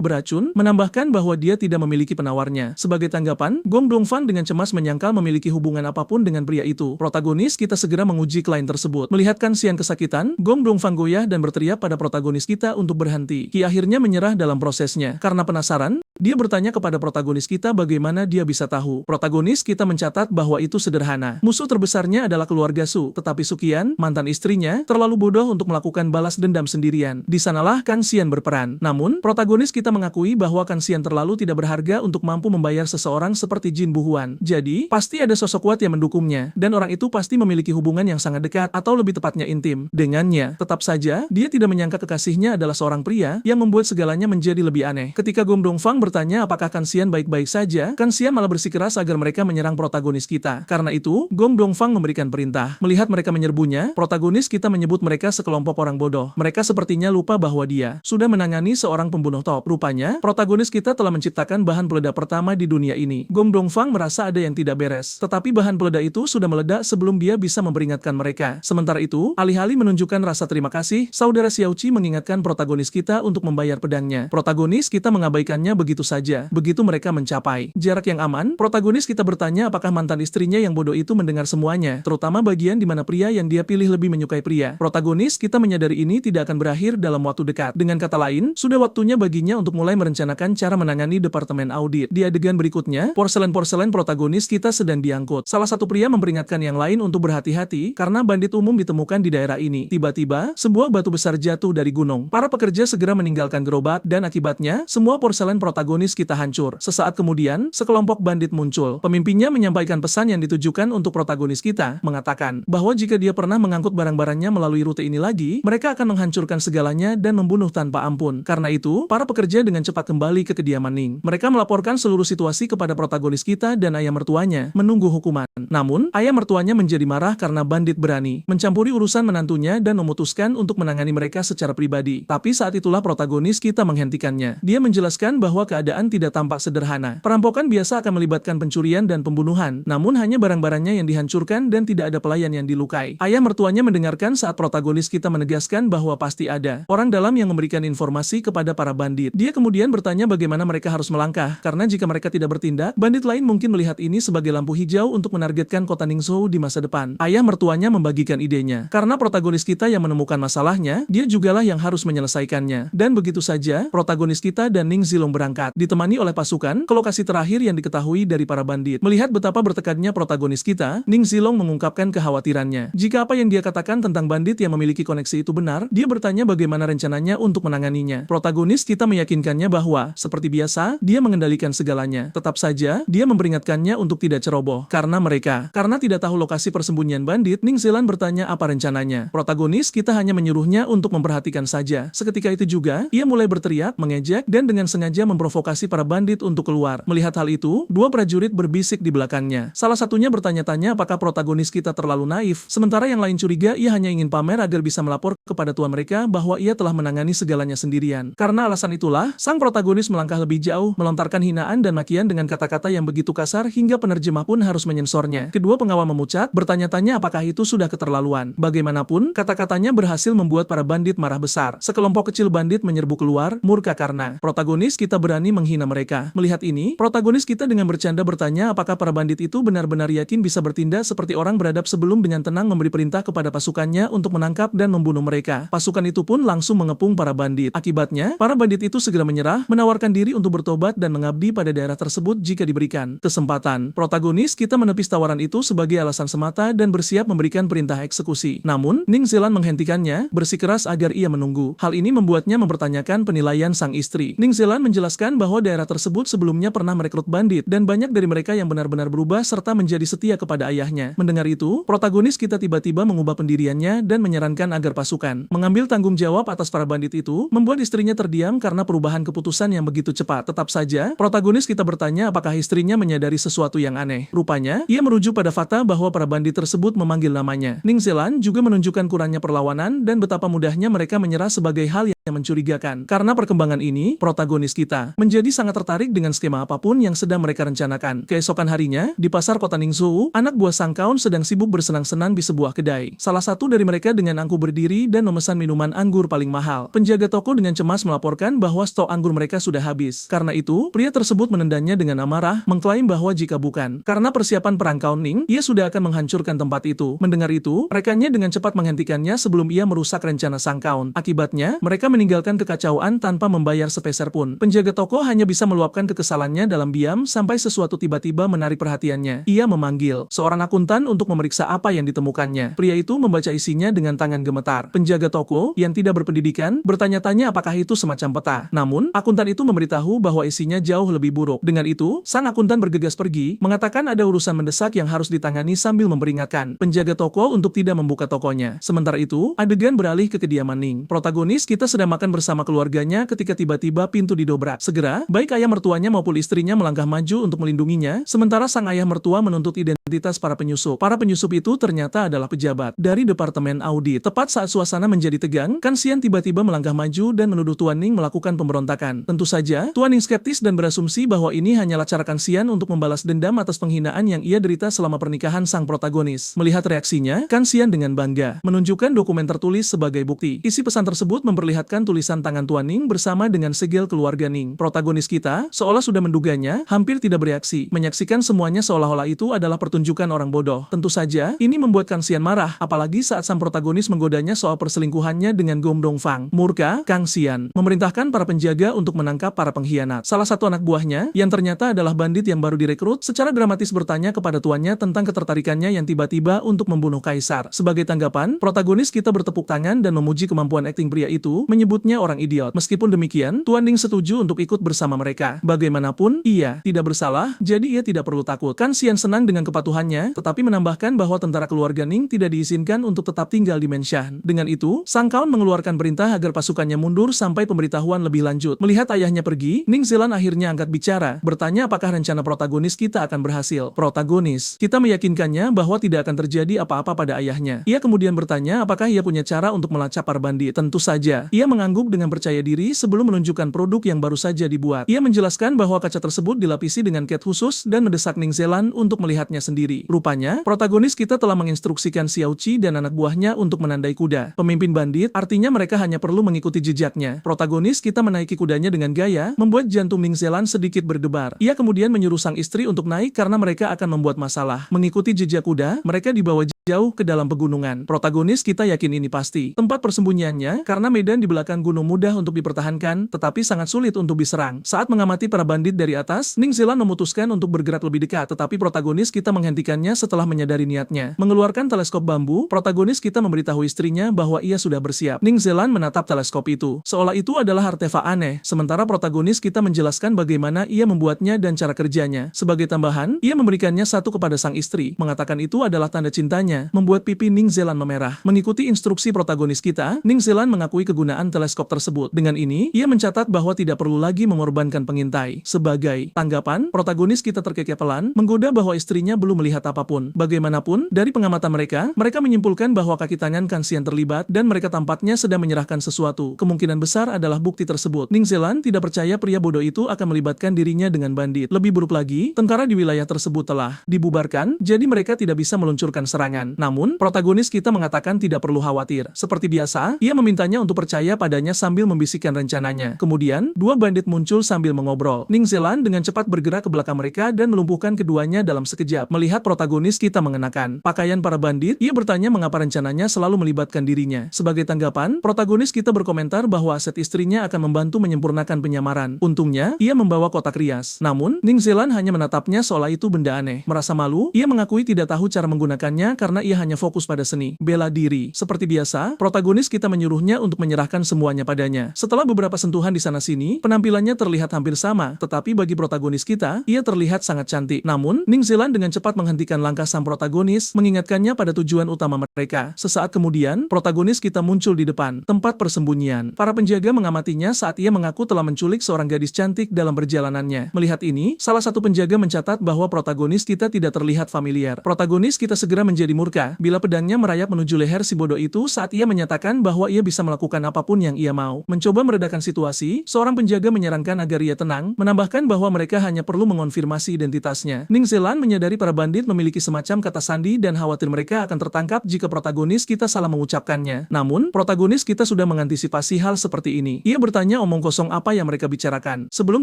beracun, menambahkan bahwa dia tidak memiliki penawarnya. Sebagai tanggapan, Gong Dongfang dengan cemas menyangkal memiliki hubungan apapun dengan pria itu. Protagonis kita segera menguji klien tersebut. Melihat Kansian kesakitan, Gong Dongfang goyah dan berteriak pada protagonis kita untuk berhenti. Ki akhirnya menyerah dalam prosesnya. Karena penasaran, dia bertanya kepada protagonis kita bagaimana dia bisa tahu. Protagonis kita mencatat bahwa itu sederhana. Musuh terbesarnya adalah keluarga Su, tetapi Sukian, mantan istrinya, terlalu bodoh untuk melakukan balas dendam sendirian. Di sanalah Kansian berperan. Namun, protagonis kita mengakui bahwa Kansian terlalu tidak berharga untuk mampu membayar seseorang seperti Jin Bu-huan. Jadi, pasti ada sosok kuat yang mendukungnya, dan orang itu pasti memiliki hubungan yang sangat dekat, atau lebih tepatnya intim, dengannya. Tetap saja, dia tidak menyangka kekasihnya adalah seorang pria yang membuat segalanya menjadi lebih aneh. Ketika Gong Dongfang bertanya apakah Kansian baik-baik saja, Kansian malah bersikeras agar mereka menyerang protagonis kita. Karena itu, Gong Dongfang memberikan perintah. Melihat mereka menyerbunya, protagonis kita menyebut mereka sekelompok orang bodoh. Mereka sepertinya lupa bahwa dia sudah menangani seorang pembunuh top. Rupanya, protagonis kita telah menciptakan bahan peledak pertama di dunia ini. Gong Dongfang merasa ada yang tidak beres. Tetapi bahan peledak itu sudah meledak sebelum dia bisa memperingatkan mereka. Sementara itu, alih-alih menunjukkan rasa terima kasih, saudara Xiao Qi mengingatkan protagonis kita untuk membayar pedangnya. Protagonis kita mengabaikannya begitu saja. Begitu mereka mencapai jarak yang aman, protagonis kita bertanya apakah mantan istrinya yang bodoh itu mendengar semuanya, terutama bagian di mana pria yang dia pilih lebih menyukai pria. Protagonis kita menyadari ini tidak akan berakhir dalam waktu dekat. Dengan kata lain, sudah waktunya baginya untuk mulai merencanakan cara menangani Departemen Audit. Di adegan berikutnya, porselen-porselen protagonis kita sedang diangkut. Salah satu pria memperingatkan yang lain untuk berhati-hati karena bandit umum ditemukan di daerah ini. Tiba-tiba, sebuah batu besar jatuh dari gunung. Para pekerja segera meninggalkan gerobak dan akibatnya, semua porselen protagonis kita hancur. Sesaat kemudian, sekelompok bandit muncul. Pemimpinnya menyampaikan pesan yang ditujukan untuk protagonis kita, mengatakan bahwa jika dia pernah mengangkut barang-barangnya melalui rute ini lagi, mereka akan menghancurkan segalanya dan membunuh tanpa ampun. Karena itu, para pekerja dengan cepat kembali ke kediaman Ning. Mereka melaporkan seluruh situasi kepada protagonis kita dan ayah mertuanya, menunggu hukuman. Namun, ayah mertuanya menjadi marah karena bandit berani mencampuri urusan menantunya dan memutuskan untuk menangani mereka secara pribadi. Tapi saat itulah protagonis kita menghentikannya. Dia menjelaskan bahwa keadaan tidak tampak sederhana. Perampokan biasa akan melibatkan pencurian dan pembunuhan, namun hanya barang-barangnya yang dihancurkan dan tidak ada pelayan yang dilukai. Ayah mertuanya mendengarkan saat protagonis kita menegaskan bahwa pasti ada orang dalam yang memberikan informasi kepada para bandit. Dia kemudian bertanya bagaimana mereka harus melangkah, karena jika mereka tidak bertindak, bandit lain mungkin melihat ini sebagai lampu hijau untuk menargetkan kota Ningzhou di masa depan. Ayah mertuanya membagikan idenya. Karena protagonis kita yang menemukan masalahnya, dia jugalah yang harus menyelesaikannya. Dan begitu saja, protagonis kita dan Ning Zilong berangkat, ditemani oleh pasukan, ke lokasi terakhir yang diketahui dari para bandit. Melihat betapa bertekadnya protagonis kita, Ning Zilong mengungkapkan kekhawatirannya. Jika apa yang dia katakan tentang bandit yang memiliki koneksi itu benar, dia bertanya bagaimana rencananya untuk menanganinya. Protagonis kita meyakinkannya bahwa, seperti biasa, dia mengendalikan segalanya. Tetap saja, dia memperingatkannya untuk tidak ceroboh. Karena tidak tahu lokasi persembunyian bandit, Ning Zealand bertanya apa rencananya. Protagonis kita hanya menyuruhnya untuk memperhatikan saja. Seketika itu juga, ia mulai berteriak, mengejek, dan dengan sengaja memprovokasi para bandit untuk keluar. Melihat hal itu, dua prajurit berbisik di belakangnya. Salah satunya bertanya-tanya apakah protagonis kita terlalu naif, sementara yang lain curiga ia hanya ingin pamer agar bisa melapor kepada tuan mereka bahwa ia telah menangani segalanya sendirian. Karena alasan itulah, sang protagonis melangkah lebih jauh, melontarkan hinaan dan makian dengan kata-kata yang begitu kasar hingga penerjemah pun harus menyensornya. Kedua pengawal memucat, bertanya-tanya apakah itu sudah keterlaluan. Bagaimanapun, kata-katanya berhasil membuat para bandit marah besar. Sekelompok kecil bandit menyerbu keluar, murka karena protagonis kita berani menghina mereka. Melihat ini, protagonis kita dengan bercanda bertanya apakah para bandit itu benar-benar yakin bisa bertindak seperti orang beradab sebelum dengan tenang memberi perintah kepada pasukannya untuk menangkap dan membunuh mereka. Pasukan itu pun langsung mengepung para bandit. Akibatnya, para bandit itu segera menyerah, menawarkan diri untuk bertobat dan mengabdi pada daerah tersebut jika diberikan kesempatan. Protagonis kita menepis tawaran itu sebagai alasan semata dan bersiap memberikan perintah eksekusi. Namun, Ning Zealand menghentikannya, bersikeras agar ia menunggu. Hal ini membuatnya mempertanyakan penilaian sang istri. Ning Zealand menjelaskan bahwa daerah tersebut sebelumnya pernah merekrut bandit, dan banyak dari mereka yang benar-benar berubah serta menjadi setia kepada ayahnya. Mendengar itu, protagonis kita tiba-tiba mengubah pendiriannya dan menyarankan agar pasukan mengambil tanggung jawab atas para bandit itu, membuat istrinya terdiam karena perubahan keputusan yang begitu cepat. Tetap saja, protagonis kita bertanya apakah istrinya menyadari sesuatu yang aneh. Rupanya, ia merujuk pada fakta bahwa para bandit tersebut memanggil namanya. Ning Zealand juga menunjukkan kurangnya perlawanan dan betapa mudahnya mereka menyerah sebagai hal yang mencurigakan. Karena perkembangan ini, protagonis kita menjadi sangat tertarik dengan skema apapun yang sedang mereka rencanakan. Keesokan harinya, di pasar kota Ningzhou, anak buah Sang Kaun sedang sibuk bersenang-senang di sebuah kedai. Salah satu dari mereka dengan angkuh berdiri dan memesan minuman anggur paling mahal. Penjaga toko dengan cemas melaporkan bahwa stok anggur mereka sudah habis. Karena itu, pria tersebut menendangnya dengan amarah, mengklaim bahwa jika bukan karena persiapan perang Kaoning, ia sudah akan menghancurkan tempat itu. Mendengar itu, rekannya dengan cepat menghentikannya sebelum ia merusak rencana Sang Kaun. Akibatnya, mereka meninggalkan kekacauan tanpa membayar sepeser pun. Penjaga toko hanya bisa meluapkan kekesalannya dalam diam sampai sesuatu tiba-tiba menarik perhatiannya. Ia memanggil seorang akuntan untuk memeriksa apa yang ditemukannya. Pria itu membaca isinya dengan tangan gemetar. Penjaga toko, yang tidak berpendidikan, bertanya-tanya apakah itu semacam peta. Namun, akuntan itu memberitahu bahwa isinya jauh lebih buruk. Dengan itu, sang akuntan bergegas pergi, mengatakan ada urusan mendesak yang harus ditangani sambil memperingatkan penjaga toko untuk tidak membuka tokonya. Sementara itu, adegan beralih ke kediaman Ning. Protagonis kita sedang makan bersama keluarganya ketika tiba-tiba pintu didobrak. Segera, baik ayah mertuanya maupun istrinya melangkah maju untuk melindunginya, sementara sang ayah mertua menuntut identitas para penyusup. Para penyusup itu ternyata adalah pejabat dari Departemen Audit. Tepat saat suasana menjadi tegang, Kan Xian tiba-tiba melangkah maju dan menuduh Tuan Ning melakukan pemberontakan. Tentu saja, Tuan Ning skeptis dan berasumsi bahwa ini hanyalah cara Kan Xian untuk membalas dendam atas penghinaan yang ia derita selama pernikahan sang protagonis. Melihat reaksinya, Kan Xian dengan bangga menunjukkan dokumen tertulis sebagai bukti. Isi pesan tersebut memperlihatkan tulisan tangan Tuan Ning bersama dengan segel keluarga Ning. Protagonis kita, seolah sudah menduganya, hampir tidak bereaksi, menyaksikan semuanya seolah-olah itu adalah pertunjukan orang bodoh. Tentu saja, ini membuat Kan Xian marah, apalagi saat sang protagonis menggodanya soal perselingkuhannya dengan Gom Dongfang. Murka, Kang Xian memerintahkan para penjaga untuk menangkap para pengkhianat. Salah satu anak buahnya, yang ternyata adalah bandit yang baru direkrut, secara dramatis bertanya kepada tuannya tentang ketertarikannya yang tiba-tiba untuk membunuh kaisar. Sebagai tanggapan, protagonis kita bertepuk tangan dan memuji kemampuan akting pria itu, menyebutnya orang idiot. Meskipun demikian, Tuan Ning setuju untuk ikut bersama mereka. Bagaimanapun, ia tidak bersalah, jadi ia tidak perlu takut. Kan Xian senang dengan kepatuhan kepatuhannya, tetapi menambahkan bahwa tentara keluarga Ning tidak diizinkan untuk tetap tinggal di Menshan. Dengan itu, Sang Kaun mengeluarkan perintah agar pasukannya mundur sampai pemberitahuan lebih lanjut. Melihat ayahnya pergi, Ning Zilan akhirnya angkat bicara, bertanya apakah rencana protagonis kita akan berhasil. Protagonis, kita meyakinkannya bahwa tidak akan terjadi apa-apa pada ayahnya. Ia kemudian bertanya apakah ia punya cara untuk melacak para bandit. Tentu saja, ia mengangguk dengan percaya diri sebelum menunjukkan produk yang baru saja dibuat. Ia menjelaskan bahwa kaca tersebut dilapisi dengan cat khusus dan mendesak Ning Zilan untuk melihatnya sendiri. Rupanya, protagonis kita telah menginstruksikan Xiao Qi dan anak buahnya untuk menandai kuda. Pemimpin bandit, artinya mereka hanya perlu mengikuti jejaknya. Protagonis kita menaiki kudanya dengan gaya, membuat jantung Ning Zilan sedikit berdebar. Ia kemudian menyuruh sang istri untuk naik karena mereka akan membuat masalah. Mengikuti jejak kuda, mereka dibawa jauh ke dalam pegunungan. Protagonis kita yakin ini pasti tempat persembunyiannya karena medan di belakang gunung mudah untuk dipertahankan, tetapi sangat sulit untuk diserang. Saat mengamati para bandit dari atas, Ning Zilan memutuskan untuk bergerak lebih dekat, tetapi protagonis kita menghentikannya setelah menyadari niatnya. Mengeluarkan teleskop bambu, protagonis kita memberitahu istrinya bahwa ia sudah bersiap. Ning Zilan menatap teleskop itu, seolah itu adalah artefak aneh, sementara protagonis kita menjelaskan bagaimana ia membuatnya dan cara kerjanya. Sebagai tambahan, ia memberikannya satu kepada sang istri, mengatakan itu adalah tanda cintanya, membuat pipi Ning Zilan memerah. Mengikuti instruksi protagonis kita, Ning Zilan mengakui kegunaan teleskop tersebut. Dengan ini, ia mencatat bahwa tidak perlu lagi mengorbankan pengintai. Sebagai tanggapan, protagonis kita terkekepelan, menggoda bahwa istrinya belum melihat apapun. Bagaimanapun, dari pengamatan mereka menyimpulkan bahwa kaki tangan Kansian terlibat dan mereka tampaknya sedang menyerahkan sesuatu. Kemungkinan besar adalah bukti tersebut. Ning Zilan tidak percaya pria bodoh itu akan melibatkan dirinya dengan bandit. Lebih buruk lagi, tentara di wilayah tersebut telah dibubarkan, jadi mereka tidak bisa meluncurkan serangan. Namun, protagonis kita mengatakan tidak perlu khawatir. Seperti biasa, ia memintanya untuk percaya padanya sambil membisikkan rencananya. Kemudian, dua bandit muncul sambil mengobrol. Ning Zilan dengan cepat bergerak ke belakang mereka dan melumpuhkan keduanya dalam sekejap. Melihat protagonis kita mengenakan pakaian para bandit, ia bertanya mengapa rencananya selalu melibatkan dirinya. Sebagai tanggapan, protagonis kita berkomentar bahwa aset istrinya akan membantu menyempurnakan penyamaran. Untungnya, ia membawa kotak rias. Namun, Ning Zilan hanya menatapnya seolah itu benda aneh. Merasa malu, ia mengakui tidak tahu cara menggunakannya karena ia hanya fokus pada seni bela diri. Seperti biasa, protagonis kita menyuruhnya untuk menyerahkan semuanya padanya. Setelah beberapa sentuhan di sana-sini, penampilannya terlihat hampir sama, tetapi bagi protagonis kita, ia terlihat sangat cantik. Namun, Ning Zilan dengan cepat menghentikan langkah sang protagonis, mengingatkannya pada tujuan utama mereka. Sesaat kemudian, protagonis kita muncul di depan tempat persembunyian. Para penjaga mengamatinya saat ia mengaku telah menculik seorang gadis cantik dalam perjalanannya. Melihat ini, salah satu penjaga mencatat bahwa protagonis kita tidak terlihat familiar. Protagonis kita segera menjadi murka bila pedangnya merayap menuju leher si bodoh itu saat ia menyatakan bahwa ia bisa melakukan apapun yang ia mau. Mencoba meredakan situasi, seorang penjaga menyarankan agar ia tenang, menambahkan bahwa mereka hanya perlu mengonfirmasi identitasnya. Ning Zilan menyadari para bandit memiliki semacam kata sandi dan khawatir mereka akan tertangkap jika protagonis kita salah mengucapkannya. Namun, protagonis kita sudah mengantisipasi hal seperti ini. Ia bertanya omong kosong apa yang mereka bicarakan, sebelum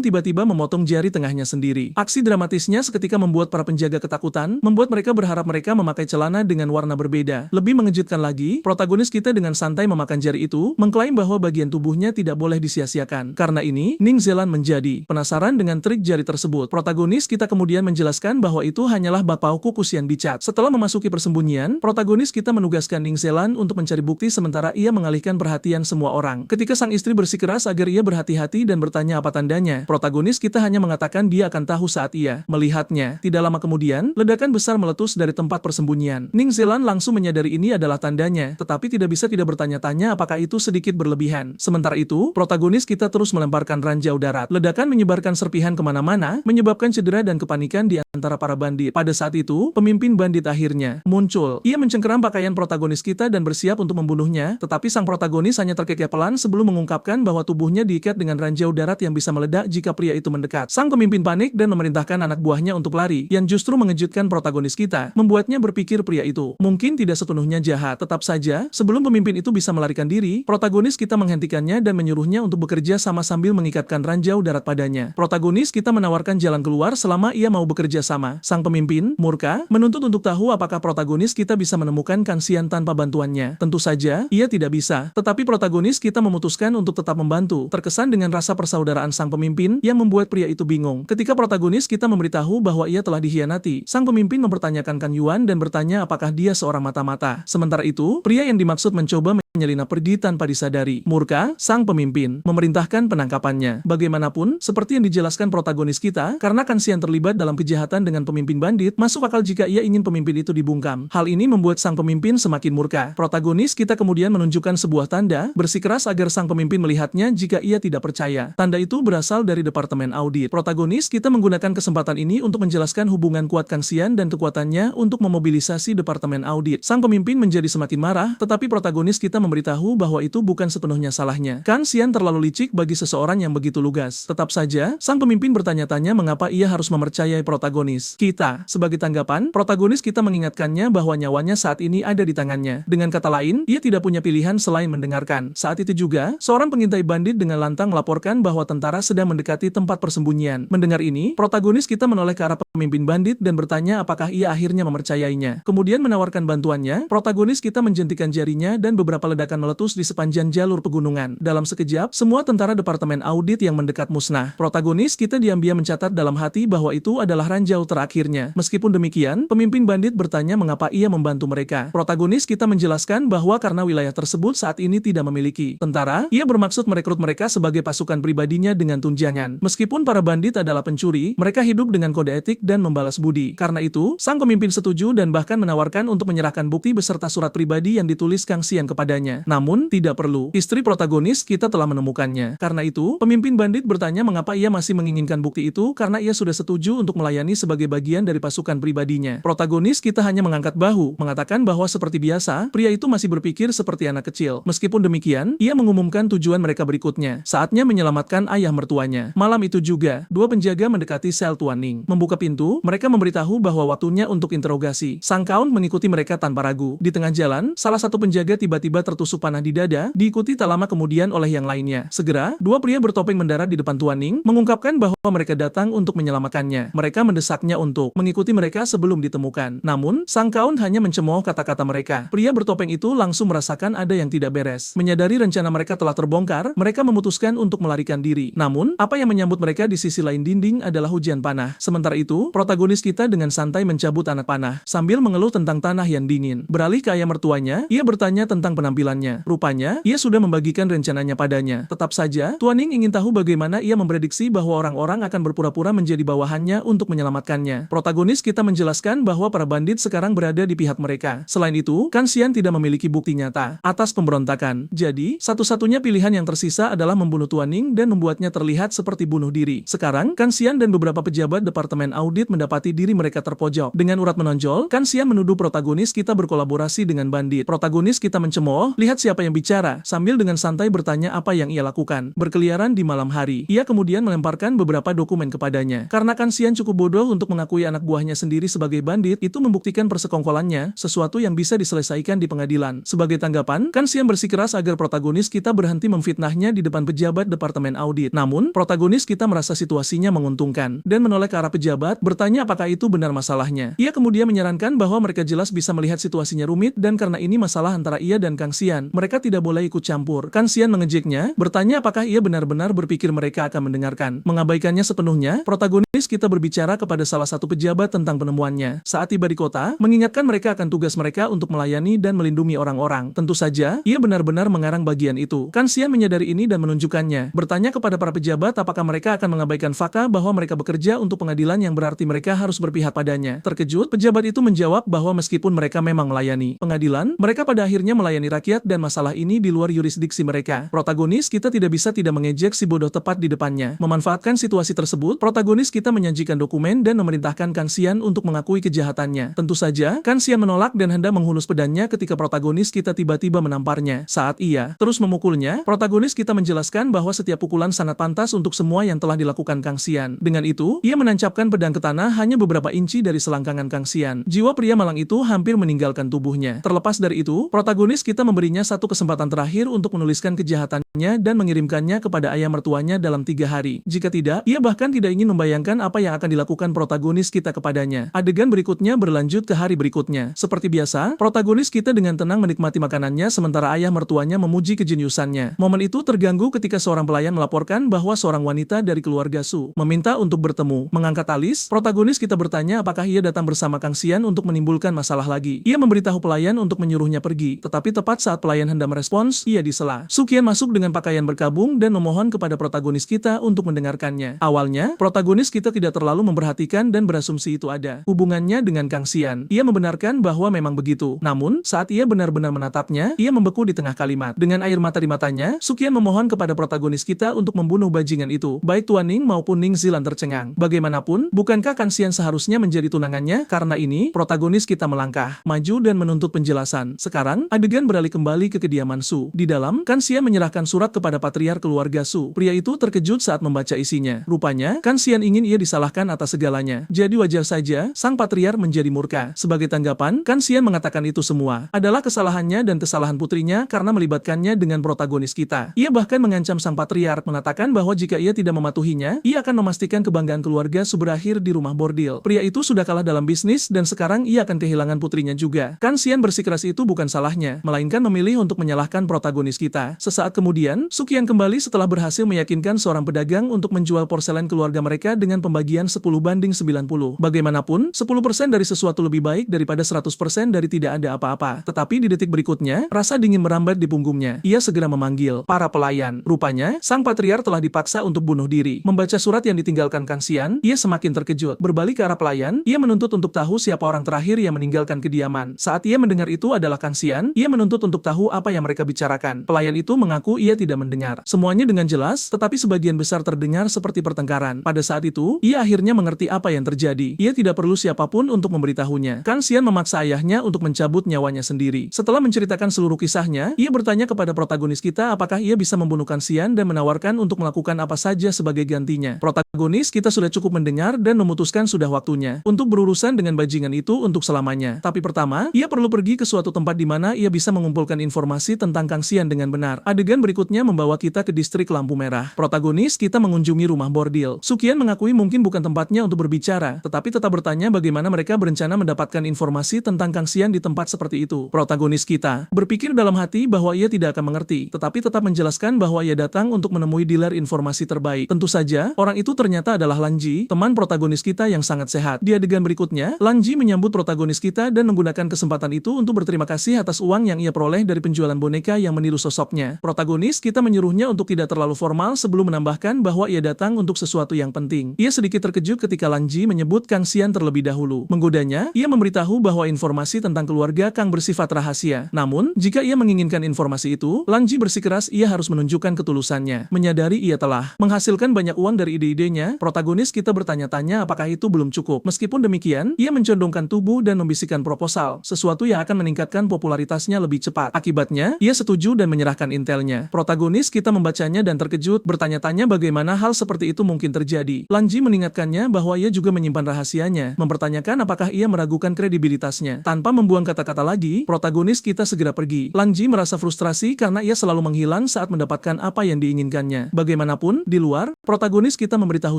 tiba-tiba memotong jari tengahnya sendiri. Aksi dramatisnya seketika membuat para penjaga ketakutan, membuat mereka berharap mereka memakai celana dengan warna berbeda. Lebih mengejutkan lagi, protagonis kita dengan santai memakan jari itu, mengklaim bahwa bagian tubuhnya tidak boleh disia-siakan. Karena ini, Ning Zilan menjadi penasaran dengan trik jari tersebut. Protagonis kita kemudian menjelaskan bahwa itu hanyalah bakpao kukusian bicat. Setelah memasuki persembunyian, protagonis kita menugaskan Ning Zilan untuk mencari bukti sementara ia mengalihkan perhatian semua orang. Ketika sang istri bersikeras agar ia berhati-hati dan bertanya apa tandanya, protagonis kita hanya mengatakan dia akan tahu saat ia melihatnya. Tidak lama kemudian, ledakan besar meletus dari tempat persembunyian. Ning Zilan langsung menyadari ini adalah tandanya, tetapi tidak bisa tidak bertanya-tanya apakah itu sedikit berlebihan. Sementara itu, protagonis kita terus melemparkan ranjau darat. Ledakan menyebarkan serpihan kemana-mana, menyebabkan cedera dan kepanikan di antara para bandit. Pada saat itu, pemimpin bandit akhirnya muncul. Ia mencengkeram pakaian protagonis kita dan bersiap untuk membunuhnya, tetapi sang protagonis hanya terkekepelan sebelum mengungkapkan bahwa tubuhnya diikat dengan ranjau darat yang bisa meledak jika pria itu mendekat. Sang pemimpin panik dan memerintahkan anak buahnya untuk lari, yang justru mengejutkan protagonis kita, membuatnya berpikir pria itu mungkin tidak sepenuhnya jahat. Tetap saja, sebelum pemimpin itu bisa melarikan diri, protagonis kita menghentikannya dan menyuruhnya untuk bekerja sama sambil mengikatkan ranjau darat padanya. Protagonis kita menawarkan jalan keluar selama ia mau bekerja sama. Sang pemimpin, murka, menuntut untuk tahu apakah protagonis kita bisa menemukan Kansian tanpa bantuannya. Tentu saja, ia tidak bisa. Tetapi protagonis kita memutuskan untuk tetap membantu. Terkesan dengan rasa persaudaraan sang pemimpin yang membuat pria itu bingung. Ketika protagonis kita memberitahu bahwa ia telah dikhianati, sang pemimpin mempertanyakan Kan Yuan dan bertanya apakah dia seorang mata-mata. Sementara itu, pria yang dimaksud mencoba menyelinap pergi tanpa disadari. Murka, sang pemimpin, memerintahkan penangkapannya. Bagaimanapun, seperti yang dijelaskan protagonis kita, karena Kang Xian terlibat dalam kejahatan dengan pemimpin bandit, masuk akal jika ia ingin pemimpin itu dibungkam. Hal ini membuat sang pemimpin semakin murka. Protagonis kita kemudian menunjukkan sebuah tanda, bersikeras agar sang pemimpin melihatnya jika ia tidak percaya. Tanda itu berasal dari Departemen Audit. Protagonis kita menggunakan kesempatan ini untuk menjelaskan hubungan kuat Kang Xian dan kekuatannya untuk memobilisasi Departemen Audit. Sang pemimpin menjadi semakin marah, tetapi protagonis kita memberitahu bahwa itu bukan sepenuhnya salahnya. Kang Xian terlalu licik bagi seseorang yang begitu lugas. Tetap saja, sang pemimpin bertanya-tanya mengapa ia harus mempercayai protagonis kita. Sebagai tanggapan, protagonis kita mengingatkannya bahwa nyawanya saat ini ada di tangannya. Dengan kata lain, ia tidak punya pilihan selain mendengarkan. Saat itu juga, seorang pengintai bandit dengan lantang melaporkan bahwa tentara sedang mendekati tempat persembunyian. Mendengar ini, protagonis kita menoleh ke arah pemimpin bandit dan bertanya apakah ia akhirnya mempercayainya. Kemudian menawarkan bantuannya, protagonis kita menjentikan jarinya dan beberapa ledakan meletus di sepanjang jalur pegunungan. Dalam sekejap, semua tentara Departemen Audit yang mendekat musnah. Protagonis kita diam-diam mencatat dalam hati bahwa itu adalah ranjau terakhirnya. Meskipun demikian, pemimpin bandit bertanya mengapa ia membantu mereka. Protagonis kita menjelaskan bahwa karena wilayah tersebut saat ini tidak memiliki tentara, ia bermaksud merekrut mereka sebagai pasukan pribadinya dengan tunjangan. Meskipun para bandit adalah pencuri, mereka hidup dengan kode etik dan membalas budi. Karena itu, sang pemimpin setuju dan bahkan menawarkan untuk menyerahkan bukti beserta surat pribadi yang ditulis Kang Xian kepadanya. Namun, tidak perlu. Istri protagonis kita telah menemukannya. Karena itu, pemimpin bandit bertanya mengapa ia masih menginginkan bukti itu karena ia sudah setuju untuk melayani sebagai bagian dari pasukan pribadinya. Protagonis kita hanya mengangkat bahu, mengatakan bahwa seperti biasa, pria itu masih berpikir seperti anak kecil. Meskipun demikian, ia mengumumkan tujuan mereka berikutnya. Saatnya menyelamatkan ayah mertuanya. Malam itu juga, dua penjaga mendekati sel Tuan Ning. Membuka pintu, mereka memberitahu bahwa waktunya untuk interogasi. Sang Count mengikuti mereka tanpa ragu. Di tengah jalan, salah satu penjaga tiba-tiba tertusuk panah di dada, diikuti tak lama kemudian oleh yang lainnya. Segera, dua pria bertopeng mendarat di depan Tuan Ning, mengungkapkan bahwa mereka datang untuk menyelamatkannya. Mereka mendesaknya untuk mengikuti mereka sebelum ditemukan. Namun, sang Count hanya mencemooh kata-kata mereka. Pria bertopeng itu langsung merasakan ada yang tidak beres. Menyadari rencana mereka telah terbongkar, mereka memutuskan untuk melarikan diri. Namun, apa yang menyambut mereka di sisi lain dinding adalah hujan panah. Sementara itu, protagonis kita dengan santai mencabut anak panah, sambil mengeluh tentang tanah yang dingin. Beralih ke ayah mertuanya, ia bertanya tentang penampilannya. Rupanya, ia sudah membagikan rencananya padanya. Tetap saja, Tuan Ning ingin tahu bagaimana ia memprediksi bahwa orang-orang akan berpura-pura menjadi bawahannya untuk menyelamatkannya. Protagonis kita menjelaskan bahwa para bandit sekarang berada di pihak mereka. Selain itu, Kang Xian tidak memiliki bukti nyata atas pemberontakan. Jadi, satu-satunya pilihan yang tersisa adalah membunuh Tuan Ning dan membuatnya terlihat seperti bunuh diri. Sekarang, Kang Xian dan beberapa pejabat Departemen Audit mendapati diri mereka terpojok. Dengan urat menonjol, Kang Xian menuduh protagonis kita berkolaborasi dengan bandit. Protagonis kita mencemooh, lihat siapa yang bicara, sambil dengan santai bertanya apa yang ia lakukan. Berkeliaran di malam hari, ia kemudian melemparkan beberapa dokumen kepadanya. Karena Kang Xian cukup bodoh untuk mengakui anak buahnya sendiri sebagai bandit, itu membuktikan persekongkolannya, sesuatu yang bisa diselesaikan di pengadilan. Sebagai tanggapan, Kang Xian bersikeras agar protagonis kita berhenti memfitnahnya di depan pejabat Departemen Audit. Namun, protagonis kita merasa situasinya menguntungkan, dan menoleh ke arah pejabat, bertanya apakah itu benar masalahnya. Ia kemudian menyarankan bahwa mereka jelas bisa melihat situasinya rumit, dan karena ini masalah antara ia dan Kang Xian, mereka tidak boleh ikut campur. Kang Xian mengejeknya, bertanya apakah ia benar-benar berpikir mereka akan mendengarkan. Mengabaikannya sepenuhnya, protagonis kita berbicara kepada salah satu pejabat tentang penemuannya. Saat tiba di kota, mengingatkan mereka akan tugas mereka untuk melayani dan melindungi orang-orang. Tentu saja, ia benar-benar mengarang bagian itu. Kang Xian menyadari ini dan menunjukkannya. Bertanya kepada para pejabat apakah mereka akan mengabaikan fakta bahwa mereka bekerja untuk pengadilan yang berarti mereka harus berpihak padanya. Terkejut, pejabat itu menjawab bahwa meskipun mereka memang melayani pengadilan, mereka pada akhirnya melayani rakyat dan masalah ini di luar yurisdiksi mereka. Protagonis kita tidak bisa tidak mengejek si bodoh tepat di depannya. Memanfaatkan situasi tersebut, protagonis kita menyajikan dokumen dan memerintahkan Kang Xian untuk mengakui kejahatannya. Tentu saja, Kang Xian menolak dan hendak menghunus pedangnya ketika protagonis kita tiba-tiba menamparnya. Saat ia terus memukulnya, protagonis kita menjelaskan bahwa setiap pukulan sangat pantas untuk semua yang telah dilakukan Kang Xian. Dengan itu, ia menancapkan pedang ke tanah hanya beberapa inci dari selangkangan Kang Xian. Jiwa pria malang itu hampir meninggalkan tubuhnya. Terlepas dari itu, protagonis kita memberinya satu kesempatan terakhir untuk menuliskan kejahatannya dan mengirimkannya kepada ayah mertuanya dalam 3 hari. Jika tidak, ia bahkan tidak ingin membayangkan apa yang akan dilakukan protagonis kita kepadanya. Adegan berikutnya berlanjut ke hari berikutnya. Seperti biasa, protagonis kita dengan tenang menikmati makanannya sementara ayah mertuanya memuji kejeniusannya. Momen itu terganggu ketika seorang pelayan melaporkan bahwa seorang wanita dari keluarga Su meminta untuk bertemu. Mengangkat alis, Lantas, protagonis kita bertanya apakah ia datang bersama Kang Xian untuk menimbulkan masalah lagi. Ia memberitahu pelayan untuk menyuruhnya pergi, tetapi tepat saat pelayan hendak merespons, ia disela. Suqian masuk dengan pakaian berkabung dan memohon kepada protagonis kita untuk mendengarkannya. Awalnya, protagonis kita tidak terlalu memperhatikan dan berasumsi itu ada hubungannya dengan Kang Xian. Ia membenarkan bahwa memang begitu. Namun, saat ia benar-benar menatapnya, ia membeku di tengah kalimat. Dengan air mata di matanya, Suqian memohon kepada protagonis kita untuk membunuh bajingan itu. Baik Tuan Ning maupun Ning Zilan tercengang. Bagaimanapun, bukankah Kang Xian seharusnya menjadi tunangannya? Karena ini, protagonis kita melangkah maju dan menuntut penjelasan. Sekarang, adegan beralih kembali ke kediaman Su. Di dalam, Kang Xian menyerahkan surat kepada patriark keluarga Su. Pria itu terkejut saat membaca isinya. Rupanya, Kang Xian ingin ia disalahkan atas segalanya. Jadi wajar saja, sang patriark menjadi murka. Sebagai tanggapan, Kang Xian mengatakan itu semua adalah kesalahannya dan kesalahan putrinya karena melibatkannya dengan protagonis kita. Ia bahkan mengancam sang patriark, mengatakan bahwa jika ia tidak mematuhinya, ia akan memastikan kebanggaan keluarga Su berakhir di rumah bordil. Pria itu sudah kalah dalam bisnis dan sekarang ia akan kehilangan putrinya juga. Kang Xian bersikeras itu bukan salahnya, melainkan memilih untuk menyalahkan protagonis kita. Sesaat kemudian, Suqian kembali setelah berhasil meyakinkan seorang pedagang untuk menjual porselen keluarga mereka dengan pembagian 10/90. Bagaimanapun, 10% dari sesuatu lebih baik daripada 100% dari tidak ada apa-apa. Tetapi di detik berikutnya, rasa dingin merambat di punggungnya. Ia segera memanggil para pelayan. Rupanya, sang patriark telah dipaksa untuk bunuh diri. Membaca surat yang ditinggalkan Kang Xian, ia semakin terkejut. Berbalik ke arah pelayan, ia menuntut untuk tahu siapa orang terakhir yang meninggalkan kediaman. Saat ia mendengar itu adalah Kang Xian, ia menuntut untuk tahu apa yang mereka bicarakan. Pelayan itu mengaku ia tidak mendengar semuanya dengan jelas, tetapi sebagian besar terdengar seperti pertengkaran. Pada saat itu, ia akhirnya mengerti apa yang terjadi. Ia tidak perlu siapapun untuk memberitahunya. Kang Xian memaksa ayahnya untuk mencabut nyawanya sendiri. Setelah menceritakan seluruh kisahnya, ia bertanya kepada protagonis kita apakah ia bisa membunuh Kang Xian dan menawarkan untuk melakukan apa saja sebagai gantinya. Protagonis kita sudah cukup mendengar dan memutuskan sudah waktunya untuk berurusan dengan bajingan itu untuk selamanya. Tapi pertama, ia perlu pergi ke suatu tempat di mana ia bisa mengumpulkan informasi tentang Kang Xian dengan benar. Adegan berikutnya membawa kita ke distrik lampu merah. Protagonis kita mengunjungi rumah bordil. Suqian mengakui mungkin bukan tempatnya untuk berbicara, tetapi tetap bertanya bagaimana mereka berencana mendapatkan informasi tentang Kang Xian di tempat seperti itu. Protagonis kita berpikir dalam hati bahwa ia tidak akan mengerti, tetapi tetap menjelaskan bahwa ia datang untuk menemui dealer informasi terbaik. Tentu saja, orang itu ternyata adalah Lan Ji, teman protagonis kita yang sangat sehat. Di adegan berikutnya, Lan Ji menyambut protagonis kita dan menggunakan kesempatan itu untuk berterima kasih atas uang yang ia peroleh dari penjualan boneka yang meniru sosoknya. Protagonis kita menyuruhnya untuk tidak terlalu formal sebelum menambahkan bahwa ia datang untuk sesuatu yang penting. Ia sedikit terkejut ketika Lan Ji menyebut Kang Xian terlebih dahulu. Menggodanya, ia memberitahu bahwa informasi tentang keluarga Kang bersifat rahasia. Namun, jika ia menginginkan informasi itu, Lan Ji bersikeras ia harus menunjukkan ketulusannya. Menyadari ia telah menghasilkan banyak uang dari ide-idenya, protagonis kita bertanya-tanya apakah itu belum cukup. Meskipun demikian, ia mencondongkan tubuh dan membisikkan proposal, sesuatu yang akan meningkatkan popularitasnya lebih cepat. Akibatnya, ia setuju dan menyerahkan intelnya. Protagonis kita membacanya dan terkejut, bertanya-tanya bagaimana hal seperti itu mungkin terjadi. Lan Ji mengingatkannya bahwa ia juga menyimpan rahasianya, mempertanyakan apakah ia meragukan kredibilitasnya. Tanpa membuang kata-kata lagi, protagonis kita segera pergi. Lan Ji merasa frustrasi karena ia selalu menghilang saat mendapatkan apa yang diinginkannya. Bagaimanapun, di luar, protagonis kita memberitahu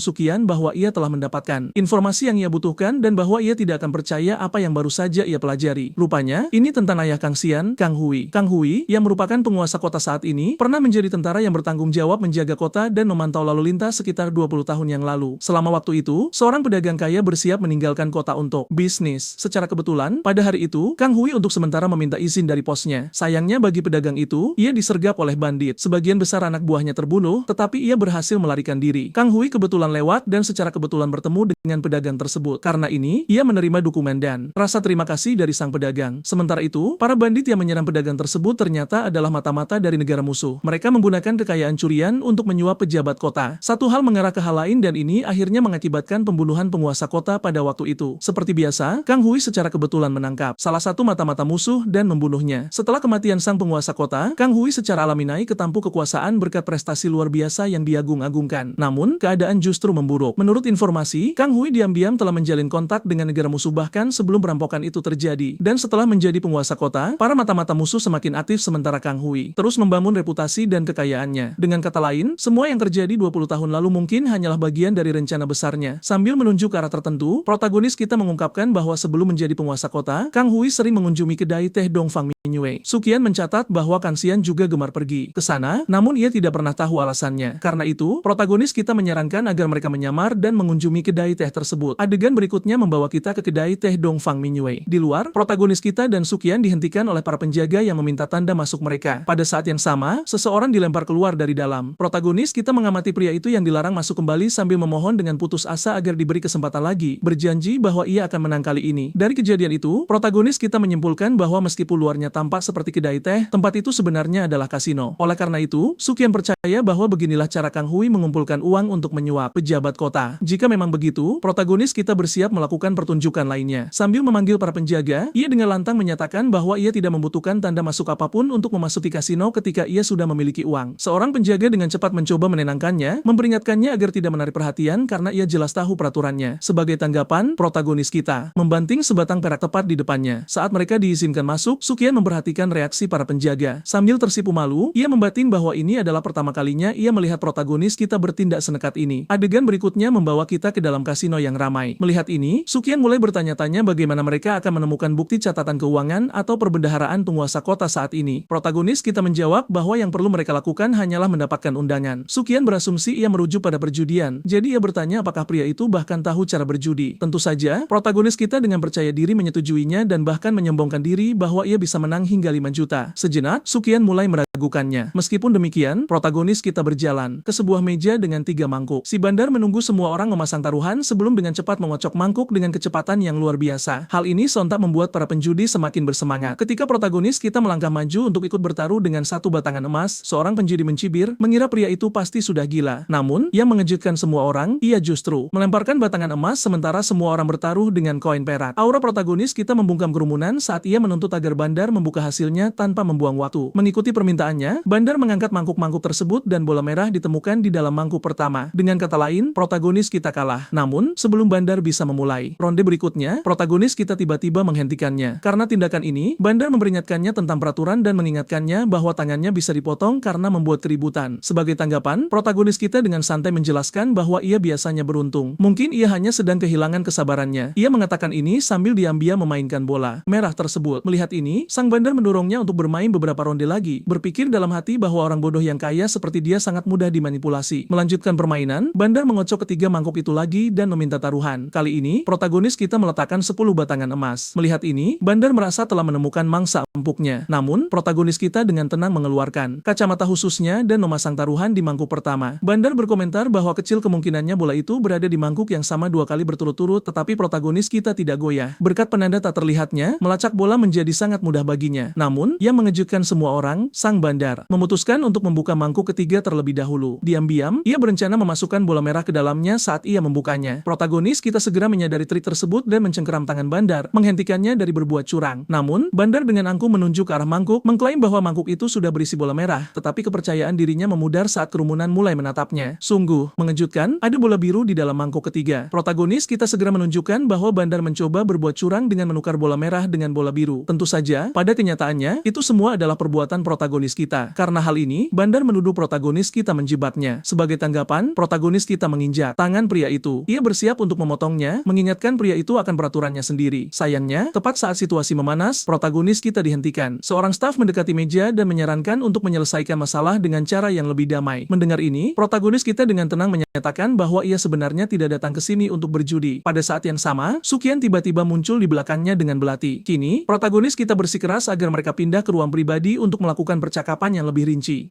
Suqian bahwa ia telah mendapatkan informasi yang ia butuhkan dan bahwa ia tidak akan percaya apa yang baru saja ia pelajari. Rupanya, ini tentang ayah Kang Xian, Kang Hui. Kang Hui, yang merupakan penguasa kota saat ini, pernah menjadi tentara yang bertanggung jawab menjaga kota dan memantau lalu lintas sekitar 20 tahun yang lalu. Selama waktu itu, seorang pedagang kaya bersiap meninggalkan kota untuk bisnis. Secara kebetulan, pada hari itu, Kang Hui untuk sementara meminta izin dari posnya. Sayangnya bagi pedagang itu, ia disergap oleh bandit. Sebagian besar anak buahnya terbunuh, tetapi ia berhasil melarikan diri. Kang Hui kebetulan lewat dan secara kebetulan bertemu dengan pedagang tersebut. Karena ini, ia menerima dokumen dan rasa terima kasih dari sang pedagang. Sementara itu, para bandit yang menyerang pedagang tersebut ternyata adalah mata-mata dari negara musuh. Mereka menggunakan kekayaan curian untuk menyuap pejabat kota. Satu hal mengarah ke hal lain dan ini akhirnya mengakibatkan pembunuhan penguasa kota pada waktu itu. Seperti biasa, Kang Hui secara kebetulan menangkap salah satu mata-mata musuh dan membunuhnya. Setelah kematian sang penguasa kota, Kang Hui secara alami naik ke tampuk kekuasaan berkat prestasi luar biasa yang diagung-agungkan. Namun, keadaan justru memburuk. Menurut informasi, Kang Hui diam-diam telah menjalin kontak dengan negara musuh bahkan sebelum perampokan itu terjadi. Dan setelah menjadi penguasa kota, para mata-mata musuh semakin aktif sementara Kang Hui terus membangun reputasi dan kekayaannya. Dengan kata lain, semua yang terjadi 20 tahun lalu mungkin hanyalah bagian dari rencana besarnya. Sambil menunjuk ke arah tertentu, protagonis kita mengungkapkan bahwa sebelum menjadi penguasa kota, Kang Hui sering mengunjungi kedai teh Dongfang Mingyue. Suqian mencatat bahwa Kang Xian juga gemar pergi ke sana, namun ia tidak pernah tahu alasannya. Karena itu, protagonis kita menyarankan agar mereka menyamar dan mengunjungi kedai kedai teh tersebut. Adegan berikutnya membawa kita ke kedai teh Dongfang Mingyue. Di luar, protagonis kita dan Sukian dihentikan oleh para penjaga yang meminta tanda masuk mereka. Pada saat yang sama, seseorang dilempar keluar dari dalam. Protagonis kita mengamati pria itu yang dilarang masuk kembali sambil memohon dengan putus asa agar diberi kesempatan lagi, berjanji bahwa ia akan menang kali ini. Dari kejadian itu, protagonis kita menyimpulkan bahwa meskipun luarnya tampak seperti kedai teh, tempat itu sebenarnya adalah kasino. Oleh karena itu, Sukian percaya bahwa beginilah cara Kang Hui mengumpulkan uang untuk menyuap pejabat kota. Jika memang begitu, protagonis kita bersiap melakukan pertunjukan lainnya. Sambil memanggil para penjaga, ia dengan lantang menyatakan bahwa ia tidak membutuhkan tanda masuk apapun untuk memasuki kasino ketika ia sudah memiliki uang. Seorang penjaga dengan cepat mencoba menenangkannya, memperingatkannya agar tidak menarik perhatian karena ia jelas tahu peraturannya. Sebagai tanggapan, protagonis kita membanting sebatang perak tepat di depannya. Saat mereka diizinkan masuk, Sukian memperhatikan reaksi para penjaga. Sambil tersipu malu, ia membatin bahwa ini adalah pertama kalinya ia melihat protagonis kita bertindak senekat ini. Adegan berikutnya membawa kita ke dalam kasino yang ramai. Melihat ini, Sukian mulai bertanya-tanya bagaimana mereka akan menemukan bukti catatan keuangan atau perbendaharaan penguasa kota saat ini. Protagonis kita menjawab bahwa yang perlu mereka lakukan hanyalah mendapatkan undangan. Sukian berasumsi ia merujuk pada perjudian, jadi ia bertanya apakah pria itu bahkan tahu cara berjudi. Tentu saja, protagonis kita dengan percaya diri menyetujuinya dan bahkan menyombongkan diri bahwa ia bisa menang hingga 5 juta. Sejenak, Sukian mulai meragukannya. Meskipun demikian, protagonis kita berjalan ke sebuah meja dengan 3 mangkuk. Si bandar menunggu semua orang memasang taruhan sebelum dengan cepat mengocok mangkuk dengan kecepatan yang luar biasa. Hal ini sontak membuat para penjudi semakin bersemangat. Ketika protagonis kita melangkah maju untuk ikut bertaruh dengan satu batangan emas, seorang penjudi mencibir, mengira pria itu pasti sudah gila. Namun, yang mengejutkan semua orang, ia justru melemparkan batangan emas sementara semua orang bertaruh dengan koin perak. Aura protagonis kita membungkam kerumunan saat ia menuntut agar bandar membuka hasilnya tanpa membuang waktu. Mengikuti permintaannya, bandar mengangkat mangkuk-mangkuk tersebut dan bola merah ditemukan di dalam mangkuk pertama. Dengan kata lain, protagonis kita kalah. Namun, sebelum bandar bisa memulai ronde berikutnya, protagonis kita tiba-tiba menghentikannya. Karena tindakan ini, bandar memperingatkannya tentang peraturan dan mengingatkannya bahwa tangannya bisa dipotong karena membuat keributan. Sebagai tanggapan, protagonis kita dengan santai menjelaskan bahwa ia biasanya beruntung. Mungkin ia hanya sedang kehilangan kesabarannya. Ia mengatakan ini sambil diam-diam memainkan bola merah tersebut. Melihat ini, sang bandar mendorongnya untuk bermain beberapa ronde lagi. Berpikir dalam hati bahwa orang bodoh yang kaya seperti dia sangat mudah dimanipulasi. Melanjutkan permainan, bandar mengocok ketiga mangkuk itu lagi dan meminta taruhan. Kali ini, protagonis kita meletakkan 10 batangan emas. Melihat ini, bandar merasa telah menemukan mangsa empuknya. Namun, protagonis kita dengan tenang mengeluarkan kacamata khususnya dan memasang taruhan di mangkuk pertama. Bandar berkomentar bahwa kecil kemungkinannya bola itu berada di mangkuk yang sama 2 kali berturut-turut, tetapi protagonis kita tidak goyah. Berkat penanda tak terlihatnya, melacak bola menjadi sangat mudah baginya. Namun, yang mengejutkan semua orang, sang bandar memutuskan untuk membuka mangkuk ketiga terlebih dahulu. Diam-diam, ia berencana memasukkan bola merah ke dalamnya saat ia membukanya. Protagonis kita segera menyadari trik tersebut dan mencengkeram tangan bandar, menghentikannya dari berbuat curang. Namun, bandar dengan angkuh menunjuk ke arah mangkuk, mengklaim bahwa mangkuk itu sudah berisi bola merah, tetapi kepercayaan dirinya memudar saat kerumunan mulai menatapnya. Sungguh mengejutkan, ada bola biru di dalam mangkuk ketiga. Protagonis kita segera menunjukkan bahwa bandar mencoba berbuat curang dengan menukar bola merah dengan bola biru. Tentu saja, pada kenyataannya, itu semua adalah perbuatan protagonis kita. Karena hal ini, bandar menuduh protagonis kita menjebaknya. Sebagai tanggapan, protagonis kita menginjak tangan pria itu. Ia bersiap untuk memotongnya, mengingatkan pria itu akan peraturannya sendiri. Sayangnya, tepat saat situasi memanas, protagonis kita dihentikan. Seorang staf mendekati meja dan menyarankan untuk menyelesaikan masalah dengan cara yang lebih damai. Mendengar ini, protagonis kita dengan tenang menyatakan bahwa ia sebenarnya tidak datang ke sini untuk berjudi. Pada saat yang sama, Sukian tiba-tiba muncul di belakangnya dengan belati. Kini, protagonis kita bersikeras agar mereka pindah ke ruang pribadi untuk melakukan percakapan yang lebih rinci.